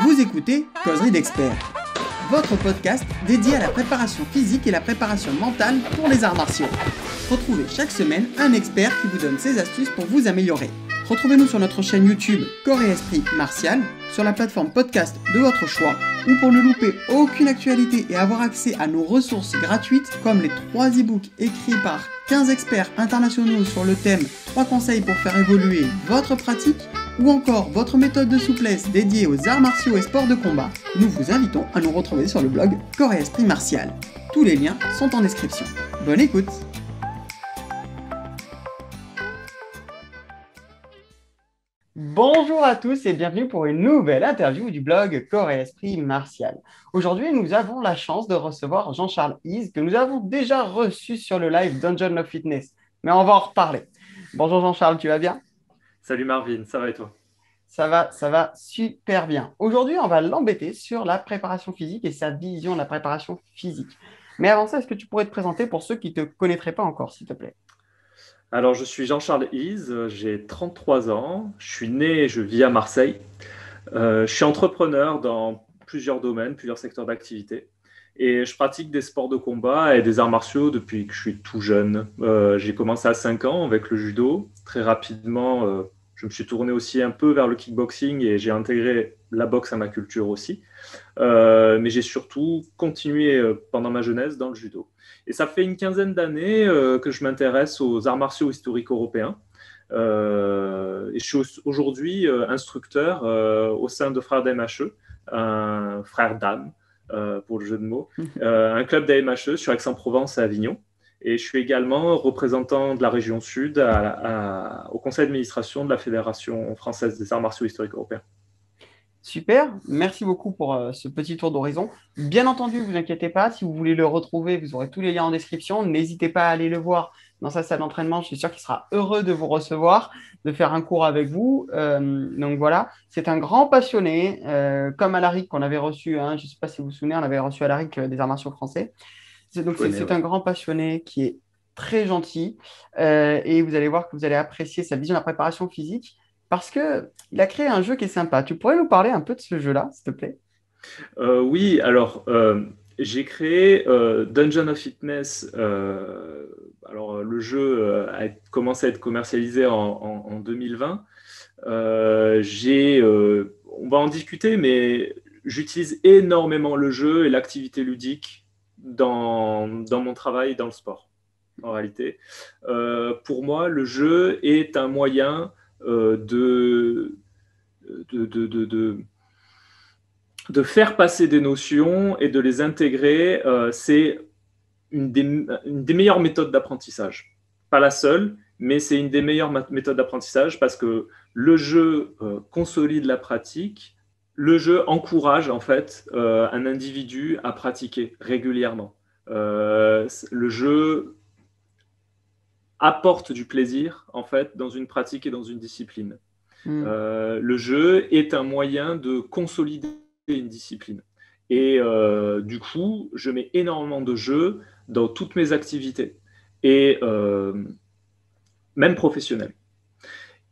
Vous écoutez Causerie d'experts, votre podcast dédié à la préparation physique et la préparation mentale pour les arts martiaux. Retrouvez chaque semaine un expert qui vous donne ses astuces pour vous améliorer. Retrouvez-nous sur notre chaîne YouTube Corps et Esprit Martial, sur la plateforme podcast de votre choix, ou pour ne louper aucune actualité et avoir accès à nos ressources gratuites comme les 3 e-books écrits par 15 experts internationaux sur le thème 3 conseils pour faire évoluer votre pratique, ou encore votre méthode de souplesse dédiée aux arts martiaux et sports de combat, nous vous invitons à nous retrouver sur le blog Corps et Esprit Martial. Tous les liens sont en description. Bonne écoute! Bonjour à tous et bienvenue pour une nouvelle interview du blog Corps et Esprit Martial. Aujourd'hui, nous avons la chance de recevoir Jean-Charles Is, que nous avons déjà reçu sur le live Dungeon of Fitness. Mais on va en reparler. Bonjour Jean-Charles, tu vas bien? Salut Marvin, ça va et toi? Ça va super bien. Aujourd'hui, on va l'embêter sur la préparation physique et sa vision de la préparation physique. Mais avant ça, est-ce que tu pourrais te présenter pour ceux qui ne te connaîtraient pas encore, s'il te plaît? Alors, je suis Jean-Charles Is, j'ai 33 ans, je suis né et je vis à Marseille. Je suis entrepreneur dans plusieurs domaines, plusieurs secteurs d'activité. Et je pratique des sports de combat et des arts martiaux depuis que je suis tout jeune. J'ai commencé à 5 ans avec le judo. Très rapidement, je me suis tourné aussi un peu vers le kickboxing et j'ai intégré la boxe à ma culture aussi. Mais j'ai surtout continué pendant ma jeunesse dans le judo. Et ça fait une quinzaine d'années que je m'intéresse aux arts martiaux historiques européens. Et je suis aujourd'hui instructeur au sein de Frères d'AMHE, un frère d'âme pour le jeu de mots, un club d'AMHE sur Aix-en-Provence et Avignon. Et je suis également représentant de la région Sud au conseil d'administration de la Fédération française des arts martiaux historiques européens. Super, merci beaucoup pour ce petit tour d'horizon. Bien entendu, vous inquiétez pas, si vous voulez le retrouver, vous aurez tous les liens en description. N'hésitez pas à aller le voir dans sa salle d'entraînement. Je suis sûr qu'il sera heureux de vous recevoir, de faire un cours avec vous. Donc voilà, c'est un grand passionné, comme Alaric qu'on avait reçu, hein, je ne sais pas si vous vous souvenez, on avait reçu Alaric des arts martiaux français. Donc c'est Ouais. un grand passionné qui est très gentil et vous allez voir que vous allez apprécier sa vision de la préparation physique parce qu'il a créé un jeu qui est sympa. Tu pourrais nous parler un peu de ce jeu-là, s'il te plaît? Oui, alors j'ai créé Dungeon of Fitness. Alors le jeu a commencé à être commercialisé en 2020. On va en discuter, mais j'utilise énormément le jeu et l'activité ludique dans mon travail dans le sport, en réalité. Pour moi, le jeu est un moyen de faire passer des notions et de les intégrer. C'est une des meilleures méthodes d'apprentissage. Pas la seule, mais c'est une des meilleures méthodes d'apprentissage parce que le jeu consolide la pratique. Le jeu encourage en fait un individu à pratiquer régulièrement. Le jeu apporte du plaisir en fait dans une pratique et dans une discipline. Hmm. Le jeu est un moyen de consolider une discipline. Et du coup, je mets énormément de jeux dans toutes mes activités, et même professionnelles.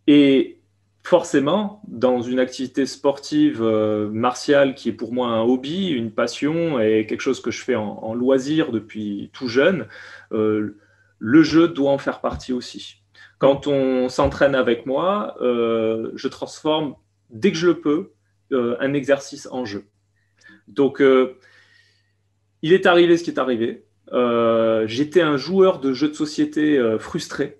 Et forcément, dans une activité sportive martiale qui est pour moi un hobby, une passion et quelque chose que je fais en loisir depuis tout jeune, le jeu doit en faire partie aussi. Quand on s'entraîne avec moi, je transforme dès que je le peux un exercice en jeu. Donc, il est arrivé ce qui est arrivé. J'étais un joueur de jeux de société frustré.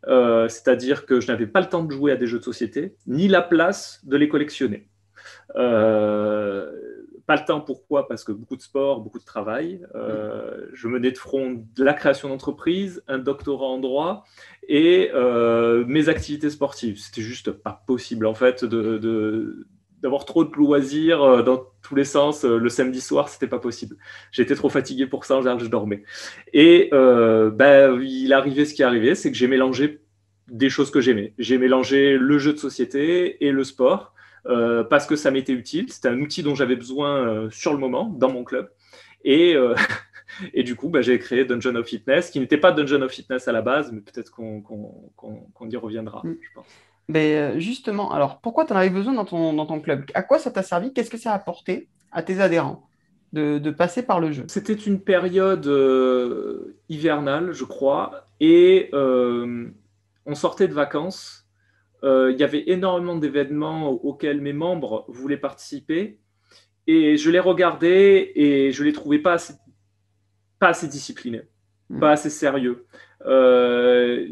C'est-à-dire que je n'avais pas le temps de jouer à des jeux de société, ni la place de les collectionner. Euh, Pas le temps, pourquoi? Parce que beaucoup de sport, beaucoup de travail. Je menais de front de la création d'entreprise, un doctorat en droit et mes activités sportives. C'était juste pas possible en fait d'avoir trop de loisirs dans tous les sens. Le samedi soir, c'était pas possible. J'étais trop fatigué pour ça, en général, je dormais. Et il arrivait ce qui arrivait, c'est que j'ai mélangé des choses que j'aimais. J'ai mélangé le jeu de société et le sport parce que ça m'était utile. C'était un outil dont j'avais besoin sur le moment, dans mon club. Et, et du coup, j'ai créé Dungeon of Fitness, qui n'était pas Dungeon of Fitness à la base, mais peut-être qu'on y reviendra, Hmm. je pense. Justement, alors pourquoi tu en avais besoin dans ton club? À quoi ça t'a servi? Qu'est-ce que ça a apporté à tes adhérents de passer par le jeu? C'était une période hivernale, je crois, et on sortait de vacances. Il y avait énormément d'événements auxquels mes membres voulaient participer, et je les regardais et je les trouvais pas assez disciplinés, Hmm. pas assez sérieux. Euh,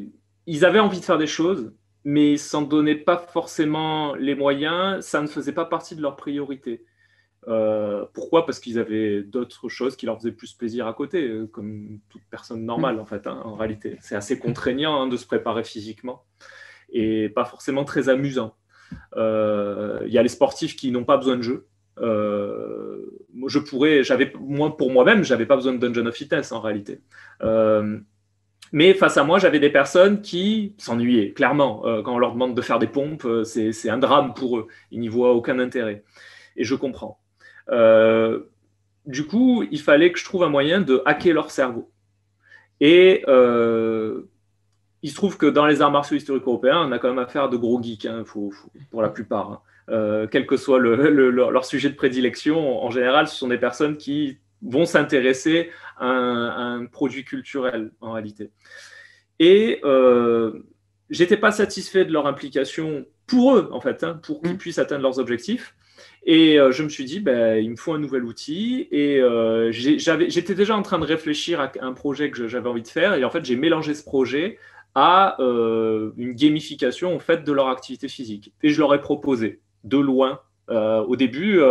Ils avaient envie de faire des choses, mais ils s'en donnaient pas forcément les moyens. Ça ne faisait pas partie de leurs priorités. Pourquoi? Parce qu'ils avaient d'autres choses qui leur faisaient plus plaisir à côté, comme toute personne Hmm. normale en fait, hein, en réalité. C'est assez contraignant hein, de se préparer physiquement et pas forcément très amusant. Il y a les sportifs qui n'ont pas besoin de jeu. Moi, pour moi-même, j'avais pas besoin de Dungeon of Fitness en réalité. Euh, mais face à moi, j'avais des personnes qui s'ennuyaient, clairement. Quand on leur demande de faire des pompes, c'est un drame pour eux. Ils n'y voient aucun intérêt. Et je comprends. Euh, du coup, il fallait que je trouve un moyen de hacker leur cerveau. Et il se trouve que dans les arts martiaux historiques européens, on a quand même affaire à de gros geeks, hein, pour la plupart. Hein. Quel que soit leur sujet de prédilection, en général, ce sont des personnes qui vont s'intéresser à un produit culturel, en réalité. Et j'étais pas satisfait de leur implication pour eux, en fait, hein, pour qu'ils Hmm. puissent atteindre leurs objectifs. Et je me suis dit, ben, il me faut un nouvel outil. Et j'étais déjà en train de réfléchir à un projet que j'avais envie de faire. Et en fait, j'ai mélangé ce projet à une gamification en fait, de leur activité physique. Et je leur ai proposé, de loin. Au début,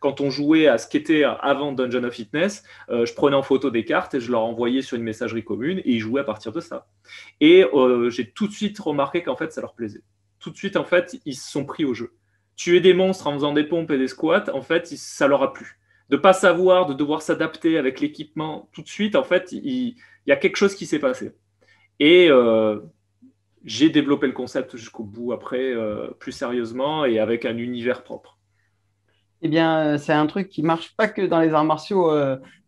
quand on jouait à ce qu'était avant Dungeon of Fitness, je prenais en photo des cartes et je leur envoyais sur une messagerie commune et ils jouaient à partir de ça. Et j'ai tout de suite remarqué qu'en fait, ça leur plaisait. Tout de suite, en fait, ils se sont pris au jeu. Tuer des monstres en faisant des pompes et des squats, en fait, ça leur a plu. De pas savoir, de devoir s'adapter avec l'équipement, tout de suite, en fait, il y a quelque chose qui s'est passé. Et j'ai développé le concept jusqu'au bout après, plus sérieusement et avec un univers propre. Eh bien, c'est un truc qui marche pas que dans les arts martiaux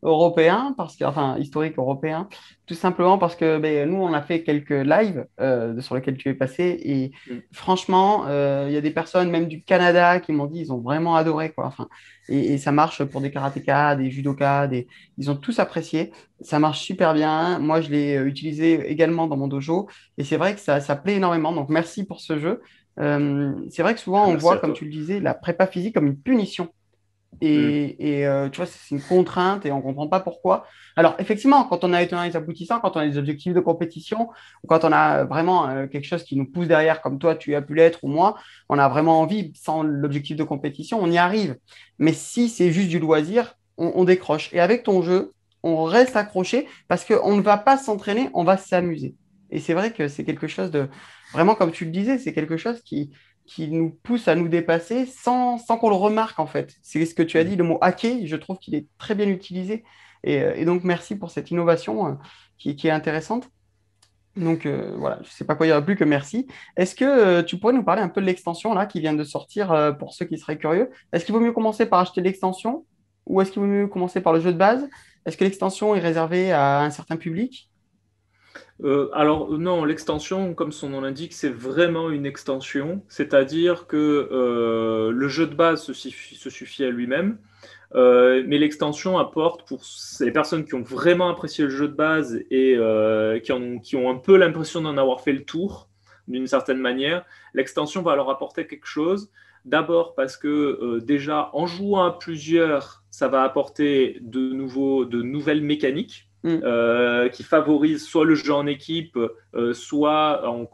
européens, enfin historiques européens, tout simplement parce que nous, on a fait quelques lives sur lesquels tu es passé et Mm. franchement, il y a des personnes même du Canada qui m'ont dit ils ont vraiment adoré quoi. Enfin, et ça marche pour des karatékas, des judokas, ils ont tous apprécié. Ça marche super bien. Moi, je l'ai utilisé également dans mon dojo et c'est vrai que ça plaît énormément. Donc, merci pour ce jeu. C'est vrai que souvent, Ah, on merci voit, à comme toi. tu le disais, la prépa physique comme une punition. Mm. Tu vois, c'est une contrainte et on ne comprend pas pourquoi. Alors, effectivement, quand on a été dans les aboutissants, quand on a des objectifs de compétition, ou quand on a vraiment quelque chose qui nous pousse derrière, comme toi, tu as pu l'être, ou moi, on a vraiment envie, sans l'objectif de compétition, on y arrive. Mais si c'est juste du loisir, on décroche. Et avec ton jeu, on reste accroché parce qu'on ne va pas s'entraîner, on va s'amuser. Et c'est vrai que c'est quelque chose de, vraiment, comme tu le disais, c'est quelque chose qui nous pousse à nous dépasser sans qu'on le remarque en fait. C'est ce que tu as Mm. dit, le mot hacker, je trouve qu'il est très bien utilisé. Et donc merci pour cette innovation qui est intéressante. Donc voilà, je ne sais pas quoi dire plus que merci. Est-ce que tu pourrais nous parler un peu de l'extension là qui vient de sortir pour ceux qui seraient curieux? Est-ce qu'il vaut mieux commencer par acheter l'extension ou est-ce qu'il vaut mieux commencer par le jeu de base? Est-ce que l'extension est réservée à un certain public? Alors non, l'extension, comme son nom l'indique, c'est vraiment une extension, c'est-à-dire que le jeu de base se suffit à lui-même, mais l'extension apporte pour les personnes qui ont vraiment apprécié le jeu de base et qui ont un peu l'impression d'en avoir fait le tour, d'une certaine manière, l'extension va leur apporter quelque chose. D'abord parce que déjà, en jouant à plusieurs, ça va apporter de nouvelles mécaniques Hmm. qui favorisent soit le jeu en équipe, soit en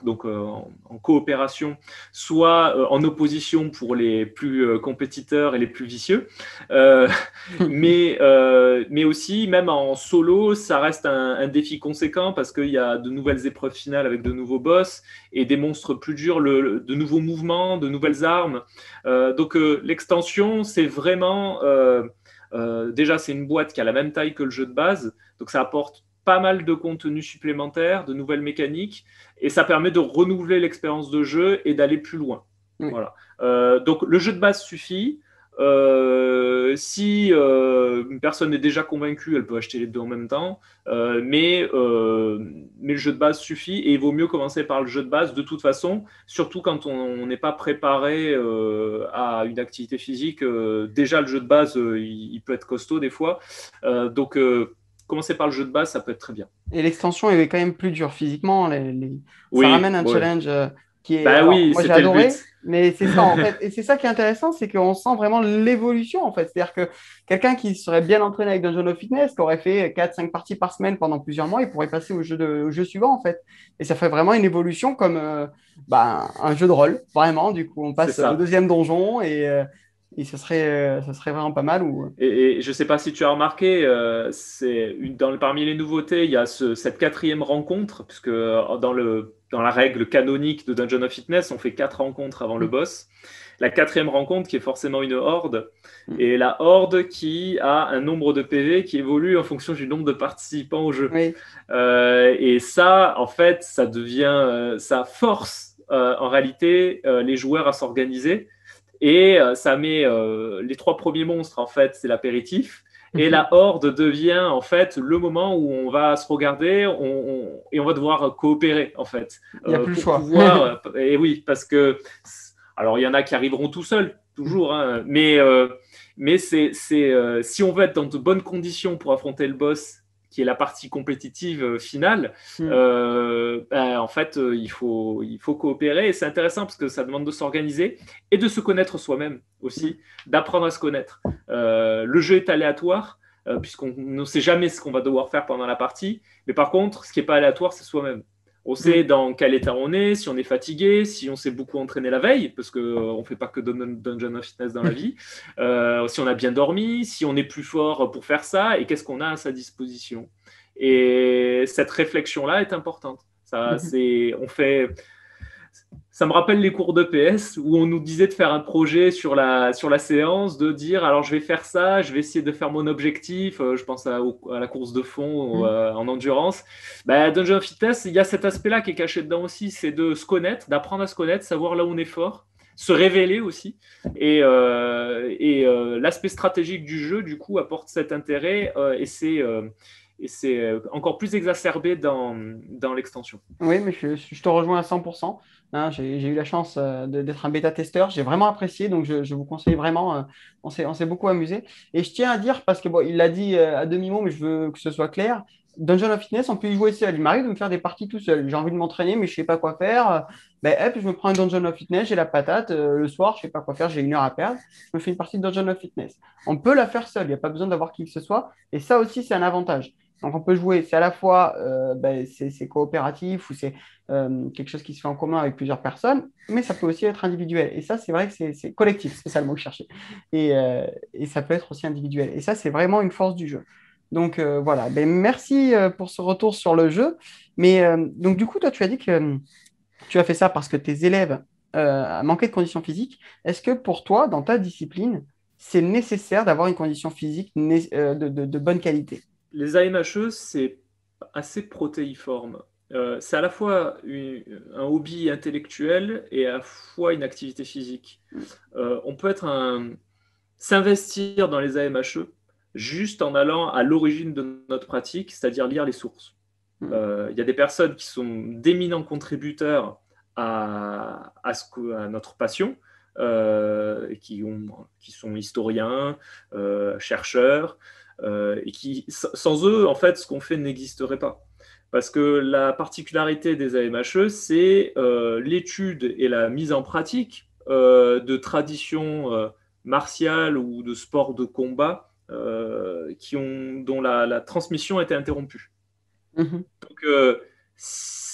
coopération, soit en opposition pour les plus compétiteurs et les plus vicieux. Euh, mais aussi, même en solo, ça reste un défi conséquent parce qu'il y a de nouvelles épreuves finales avec de nouveaux boss et des monstres plus durs, de nouveaux mouvements, de nouvelles armes. L'extension, c'est vraiment... déjà, c'est une boîte qui a la même taille que le jeu de base, donc ça apporte pas mal de contenu supplémentaire, de nouvelles mécaniques, et ça permet de renouveler l'expérience de jeu et d'aller plus loin. Oui. Voilà. Donc le jeu de base suffit. Si une personne est déjà convaincue, elle peut acheter les deux en même temps. Mais le jeu de base suffit et il vaut mieux commencer par le jeu de base de toute façon, surtout quand on n'est pas préparé à une activité physique. Déjà, le jeu de base, il peut être costaud des fois. Donc, commencer par le jeu de base, ça peut être très bien. Et l'extension est quand même plus dure physiquement. Ça Oui, ramène un ouais. challenge qui est. Bah Alors, oui, moi, j'ai c'était le adoré, but. mais c'est ça, en fait. Et c'est ça qui est intéressant, c'est qu'on sent vraiment l'évolution, en fait. C'est-à-dire que quelqu'un qui serait bien entraîné avec Dungeon of Fitness, qui aurait fait 4-5 parties par semaine pendant plusieurs mois, il pourrait passer au jeu suivant, en fait. Et ça fait vraiment une évolution comme un jeu de rôle, vraiment. Du coup, on C'est passe au ça. deuxième donjon et ça serait vraiment pas mal. Et je ne sais pas si tu as remarqué, parmi les nouveautés, il y a cette quatrième rencontre, puisque dans la règle canonique de Dungeon of Fitness, on fait 4 rencontres avant le boss. La quatrième rencontre qui est forcément une horde, et la horde qui a un nombre de PV qui évolue en fonction du nombre de participants au jeu. Oui. Et ça, en fait, ça force en réalité les joueurs à s'organiser. Et ça met les 3 premiers monstres, en fait, c'est l'apéritif. Et la horde devient, en fait, le moment où on va se regarder et on va devoir coopérer, en fait. Il n'y a plus le pour choix. pouvoir. Et oui, parce que. Alors, il y en a qui arriveront tout seuls, toujours. Hein, mais si on veut être dans de bonnes conditions pour affronter le boss, qui est la partie compétitive finale, en fait, il faut coopérer. Et c'est intéressant parce que ça demande de s'organiser et de se connaître soi-même aussi, d'apprendre à se connaître. Le jeu est aléatoire, puisqu'on ne sait jamais ce qu'on va devoir faire pendant la partie. Mais par contre, ce qui n'est pas aléatoire, c'est soi-même. On sait dans quel état on est, si on est fatigué, si on s'est beaucoup entraîné la veille, parce qu'on ne fait pas que Dungeon of Fitness dans la vie, si on a bien dormi, si on est plus fort pour faire ça, et qu'est-ce qu'on a à sa disposition. Et cette réflexion-là est importante. Ça me rappelle les cours d'EPS où on nous disait de faire un projet sur la séance, de dire alors je vais faire ça, je vais essayer de faire mon objectif. Je pense à la course de fond en endurance. Dungeon of Fitness, il y a cet aspect-là qui est caché dedans aussi, c'est de se connaître, d'apprendre à se connaître, savoir là où on est fort, se révéler aussi. Et l'aspect stratégique du jeu, du coup, apporte cet intérêt et c'est encore plus exacerbé dans l'extension. Oui, mais je te rejoins à 100%. Hein, j'ai eu la chance d'être un bêta-testeur. J'ai vraiment apprécié, donc je vous conseille vraiment. On s'est beaucoup amusé. Et je tiens à dire, parce que bon, il l'a dit à demi-mot, mais je veux que ce soit clair. Dungeon of Fitness, on peut y jouer seul. Il m'arrive de me faire des parties tout seul. J'ai envie de m'entraîner, mais je ne sais pas quoi faire. Hop, je me prends un Dungeon of Fitness, j'ai la patate. Le soir, je ne sais pas quoi faire, j'ai 1 heure à perdre. Je me fais une partie de Dungeon of Fitness. On peut la faire seul, il n'y a pas besoin d'avoir qui que ce soit. Et ça aussi, c'est un avantage. Donc, on peut jouer, c'est à la fois c'est coopératif ou c'est quelque chose qui se fait en commun avec plusieurs personnes, mais ça peut aussi être individuel. Et ça, c'est vrai que c'est collectif, c'est ça le mot que je cherchais. Et ça peut être aussi individuel. Et ça, c'est vraiment une force du jeu. Donc, voilà. Merci pour ce retour sur le jeu. Mais donc, du coup, toi, tu as dit que tu as fait ça parce que tes élèves manquaient de conditions physiques. Est-ce que pour toi, dans ta discipline, c'est nécessaire d'avoir une condition physique de bonne qualité? Les AMHE, c'est assez protéiforme. C'est à la fois un hobby intellectuel et à la fois une activité physique. On peut s'investir dans les AMHE juste en allant à l'origine de notre pratique, c'est-à-dire lire les sources. Il y a des personnes qui sont d'éminents contributeurs à notre passion, qui sont historiens, chercheurs, et qui, sans eux, en fait, ce qu'on fait n'existerait pas. Parce que la particularité des AMHE, c'est l'étude et la mise en pratique de traditions martiales ou de sports de combat dont la transmission a été interrompue. Donc,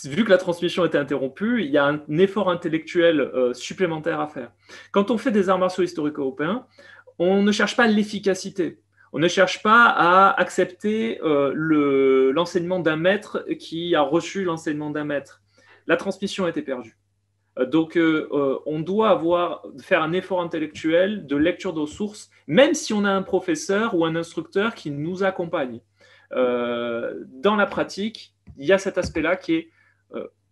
vu que la transmission a été interrompue, il y a un effort intellectuel supplémentaire à faire. Quand on fait des arts martiaux historiques européens, on ne cherche pas l'efficacité. On ne cherche pas à accepter l'enseignement d'un maître qui a reçu l'enseignement d'un maître. La transmission a été perdue. Donc, on doit faire un effort intellectuel de lecture de sources, même si on a un professeur ou un instructeur qui nous accompagne. Dans la pratique, il y a cet aspect-là qui est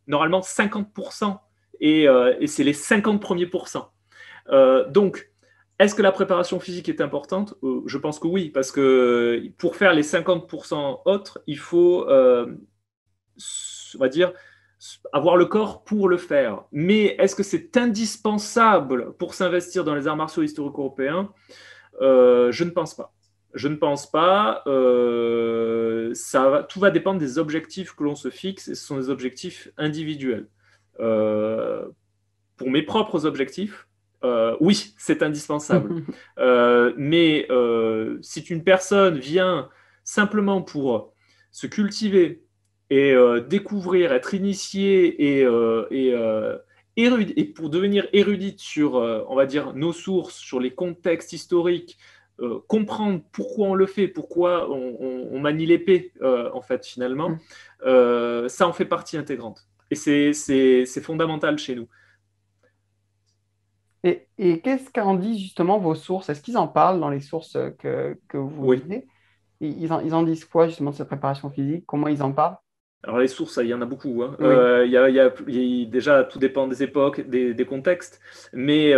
normalement 50%, et c'est les 50 premiers pourcents. Donc, Est-ce que la préparation physique est importante? Je pense que oui, parce que pour faire les 50% autres, il faut, on va dire, avoir le corps pour le faire. Mais est-ce que c'est indispensable pour s'investir dans les arts martiaux historiques européens? Je ne pense pas. Je ne pense pas. Tout va dépendre des objectifs que l'on se fixe, et ce sont des objectifs individuels. Pour mes propres objectifs, oui, c'est indispensable. Mais si une personne vient simplement pour se cultiver et découvrir, être initiée et pour devenir érudite sur, on va dire, nos sources, sur les contextes historiques, comprendre pourquoi on le fait, pourquoi on manie l'épée, en fait, finalement, ça en fait partie intégrante. Et c'est fondamental chez nous. Et qu'est-ce qu'en disent justement vos sources? Est-ce qu'ils en parlent dans les sources que vous Oui. lisez? Ils en disent quoi justement de cette préparation physique? Comment ils en parlent? Alors les sources, il y en a beaucoup, hein. Oui. Déjà, tout dépend des époques, des contextes. Mais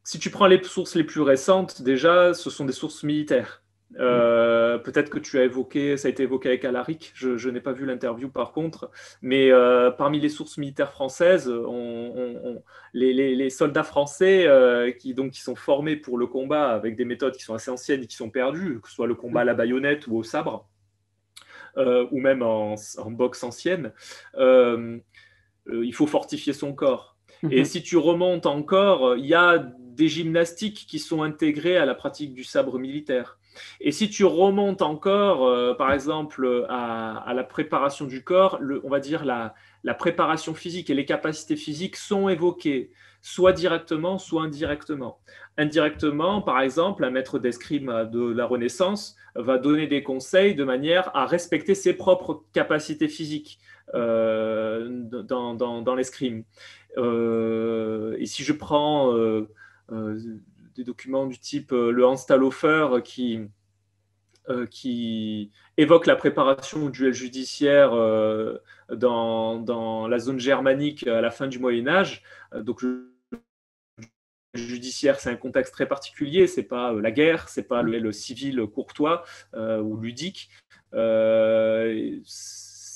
si tu prends les sources les plus récentes, déjà, ce sont des sources militaires. Peut-être que ça a été évoqué avec Alaric, je n'ai pas vu l'interview par contre, mais parmi les sources militaires françaises, les soldats français qui sont formés pour le combat avec des méthodes qui sont assez anciennes et qui sont perdues, que ce soit le combat à la baïonnette ou au sabre, ou même en boxe ancienne, il faut fortifier son corps. Et si tu remontes encore, il y a des gymnastiques qui sont intégrées à la pratique du sabre militaire. Et si tu remontes encore, par exemple, à la préparation du corps, on va dire la préparation physique et les capacités physiques sont évoquées, soit directement, soit indirectement. Indirectement, par exemple, un maître d'escrime de la Renaissance va donner des conseils de manière à respecter ses propres capacités physiques dans l'escrime. Et si je prends des documents du type le Hans Talhofer qui évoque la préparation au duel judiciaire dans la zone germanique à la fin du Moyen-Âge. Donc, le judiciaire, c'est un contexte très particulier. C'est pas la guerre, c'est pas le civil courtois ou ludique.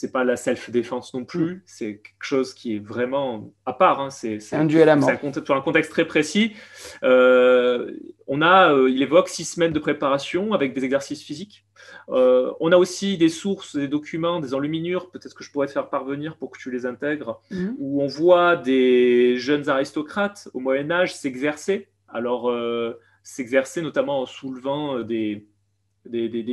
C'est pas la self-défense non plus. C'est quelque chose qui est vraiment à part. Hein. C'est un duel à mort. Sur un contexte très précis. Il évoque 6 semaines de préparation avec des exercices physiques. On a aussi des sources, des documents, des enluminures, peut-être que je pourrais te faire parvenir pour que tu les intègres, où on voit des jeunes aristocrates au Moyen-Âge s'exercer. Alors, s'exercer notamment en soulevant des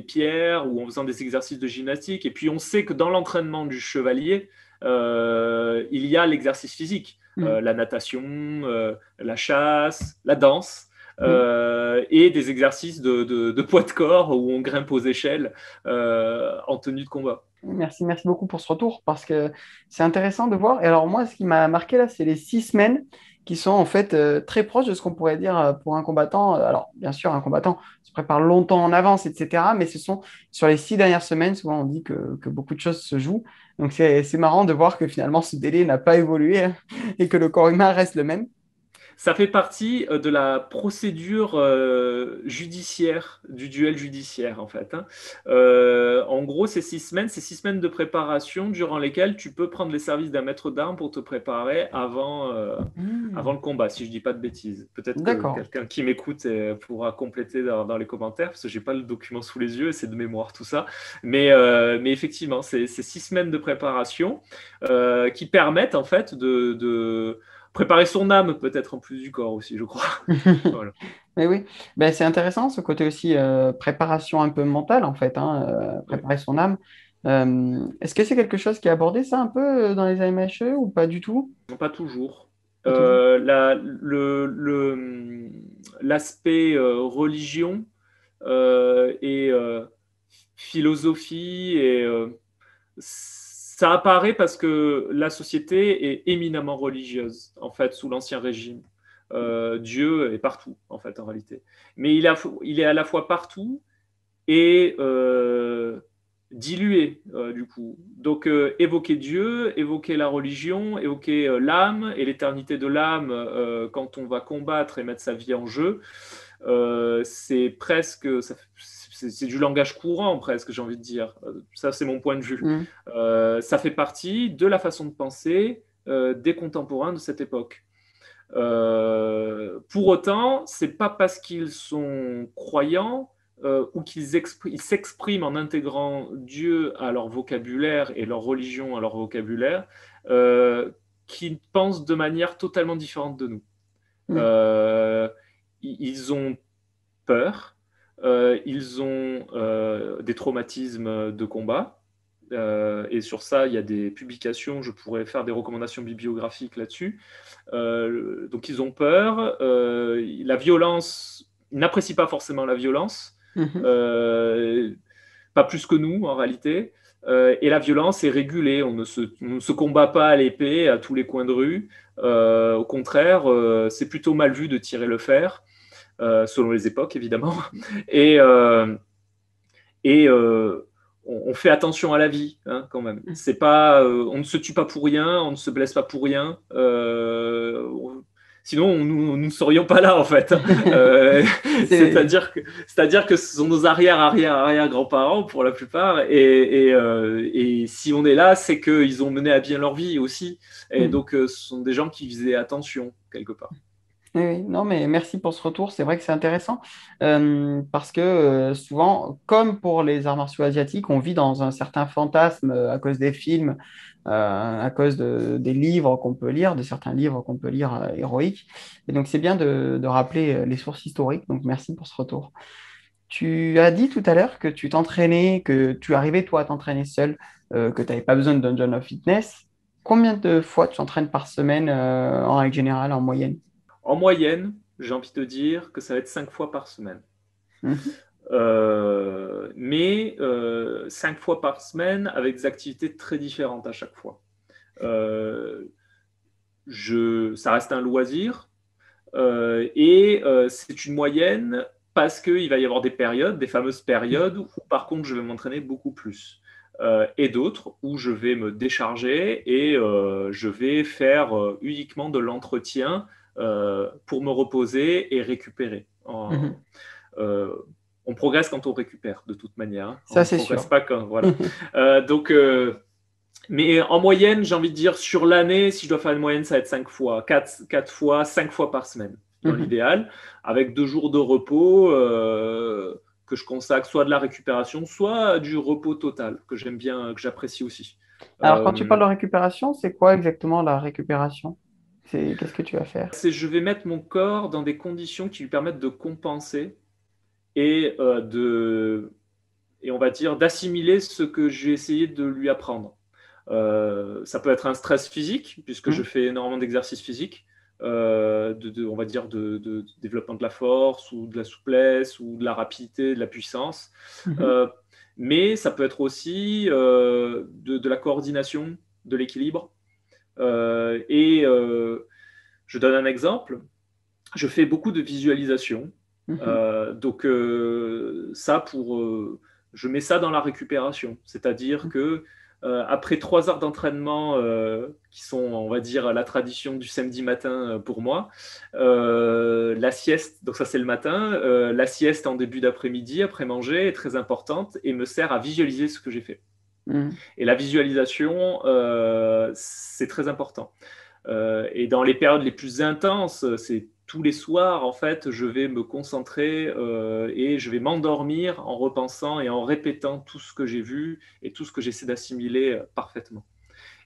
pierres ou en faisant des exercices de gymnastique. Et puis, on sait que dans l'entraînement du chevalier, il y a l'exercice physique, la natation, la chasse, la danse. Et des exercices de poids de corps où on grimpe aux échelles en tenue de combat. Merci beaucoup pour ce retour parce que c'est intéressant de voir. Et alors moi, ce qui m'a marqué là, c'est les 6 semaines qui sont en fait très proches de ce qu'on pourrait dire pour un combattant. Alors bien sûr, un combattant se prépare longtemps en avance, etc. Mais ce sont sur les 6 dernières semaines, souvent on dit que beaucoup de choses se jouent. Donc c'est marrant de voir que finalement ce délai n'a pas évolué hein, et que le corps humain reste le même. Ça fait partie de la procédure judiciaire, du duel judiciaire en fait. Hein. En gros, c'est 6 semaines de préparation durant lesquelles tu peux prendre les services d'un maître d'armes pour te préparer avant le combat, si je ne dis pas de bêtises. Peut-être que quelqu'un qui m'écoute pourra compléter dans les commentaires, parce que je n'ai pas le document sous les yeux et c'est de mémoire tout ça. Mais effectivement, c'est 6 semaines de préparation qui permettent en fait de préparer son âme peut-être en plus du corps aussi, je crois. Voilà. Mais oui, ben, c'est intéressant ce côté aussi préparation un peu mentale en fait, hein, préparer son âme. Est-ce que c'est quelque chose qui est abordé ça un peu dans les AMHE ou pas du tout? Non, pas toujours. Pas toujours. L'aspect religion et philosophie ça apparaît parce que la société est éminemment religieuse, en fait, sous l'Ancien Régime. Dieu est partout, en fait, en réalité. Mais il est à la fois partout et dilué, du coup. Donc, évoquer Dieu, évoquer la religion, évoquer l'âme et l'éternité de l'âme quand on va combattre et mettre sa vie en jeu, c'est presque, c'est du langage courant presque, j'ai envie de dire. Ça, c'est mon point de vue. Mhm. Ça fait partie de la façon de penser des contemporains de cette époque. Pour autant, c'est pas parce qu'ils sont croyants ou ils s'expriment en intégrant Dieu à leur vocabulaire et leur religion à leur vocabulaire qu'ils pensent de manière totalement différente de nous. Mhm. Euh, ils ont peur, ils ont des traumatismes de combat. Et sur ça, il y a des publications, je pourrais faire des recommandations bibliographiques là-dessus. Donc ils ont peur, la violence, ils n'apprécient pas forcément la violence, Mhm. euh, pas plus que nous en réalité. Et la violence est régulée, on ne se combat pas à l'épée à tous les coins de rue. Au contraire, c'est plutôt mal vu de tirer le fer, selon les époques évidemment. Et, et on fait attention à la vie, hein, quand même. C'est pas, on ne se tue pas pour rien, on ne se blesse pas pour rien. Sinon, nous ne serions pas là, en fait. Euh, C'est... c'est-à-dire que ce sont nos arrière-grands-parents, pour la plupart. Et si on est là, c'est qu'ils ont mené à bien leur vie aussi. Et Mhm. donc, ce sont des gens qui faisaient attention, quelque part. Oui, oui. Non, mais merci pour ce retour. C'est vrai que c'est intéressant parce que souvent, comme pour les arts martiaux asiatiques, on vit dans un certain fantasme à cause des films, à cause des livres qu'on peut lire, de certains livres qu'on peut lire héroïques. Et donc, c'est bien de rappeler les sources historiques. Donc, merci pour ce retour. Tu as dit tout à l'heure que tu t'entraînais, que tu arrivais toi à t'entraîner seul, que tu n'avais pas besoin de Dungeon of Fitness. Combien de fois tu t'entraînes par semaine en règle générale, en moyenne? En moyenne, j'ai envie de dire que ça va être 5 fois par semaine. Mhm. Mais 5 fois par semaine avec des activités très différentes à chaque fois. Euh, ça reste un loisir et c'est une moyenne parce qu'il va y avoir des périodes, des fameuses périodes où par contre je vais m'entraîner beaucoup plus. Et d'autres où je vais me décharger et je vais faire uniquement de l'entretien pour me reposer et récupérer. Mhm. Euh, on progresse quand on récupère, de toute manière, hein. On Ça, ne c'est progresse sûr. pas quand. Voilà. Donc, mais en moyenne, j'ai envie de dire, sur l'année, si je dois faire une moyenne, ça va être 5 fois, 4 fois, 5 fois par semaine, dans Mhm. l'idéal, avec 2 jours de repos que je consacre soit à de la récupération, soit à du repos total, que j'aime bien, que j'apprécie aussi. Alors, quand tu Euh, parles de récupération, c'est quoi exactement la récupération? Qu'est-ce que tu vas faire? je vais mettre mon corps dans des conditions qui lui permettent de compenser et et on va dire d'assimiler ce que j'ai essayé de lui apprendre. Ça peut être un stress physique, puisque je Mhm. fais énormément d'exercices physiques, on va dire de développement de la force, ou de la souplesse, ou de la rapidité, de la puissance. Mhm. Euh, mais ça peut être aussi de la coordination, de l'équilibre. Je donne un exemple. Je fais beaucoup de visualisation. Mhm. Donc ça je mets ça dans la récupération, c'est-à-dire que après 3 heures d'entraînement qui sont, on va dire, la tradition du samedi matin pour moi, la sieste, donc ça c'est le matin, la sieste en début d'après-midi après manger est très importante et me sert à visualiser ce que j'ai fait. Mhm. Et la visualisation, c'est très important. Et dans les périodes les plus intenses, c'est tous les soirs, en fait, je vais me concentrer et je vais m'endormir en repensant et en répétant tout ce que j'ai vu et tout ce que j'essaie d'assimiler parfaitement.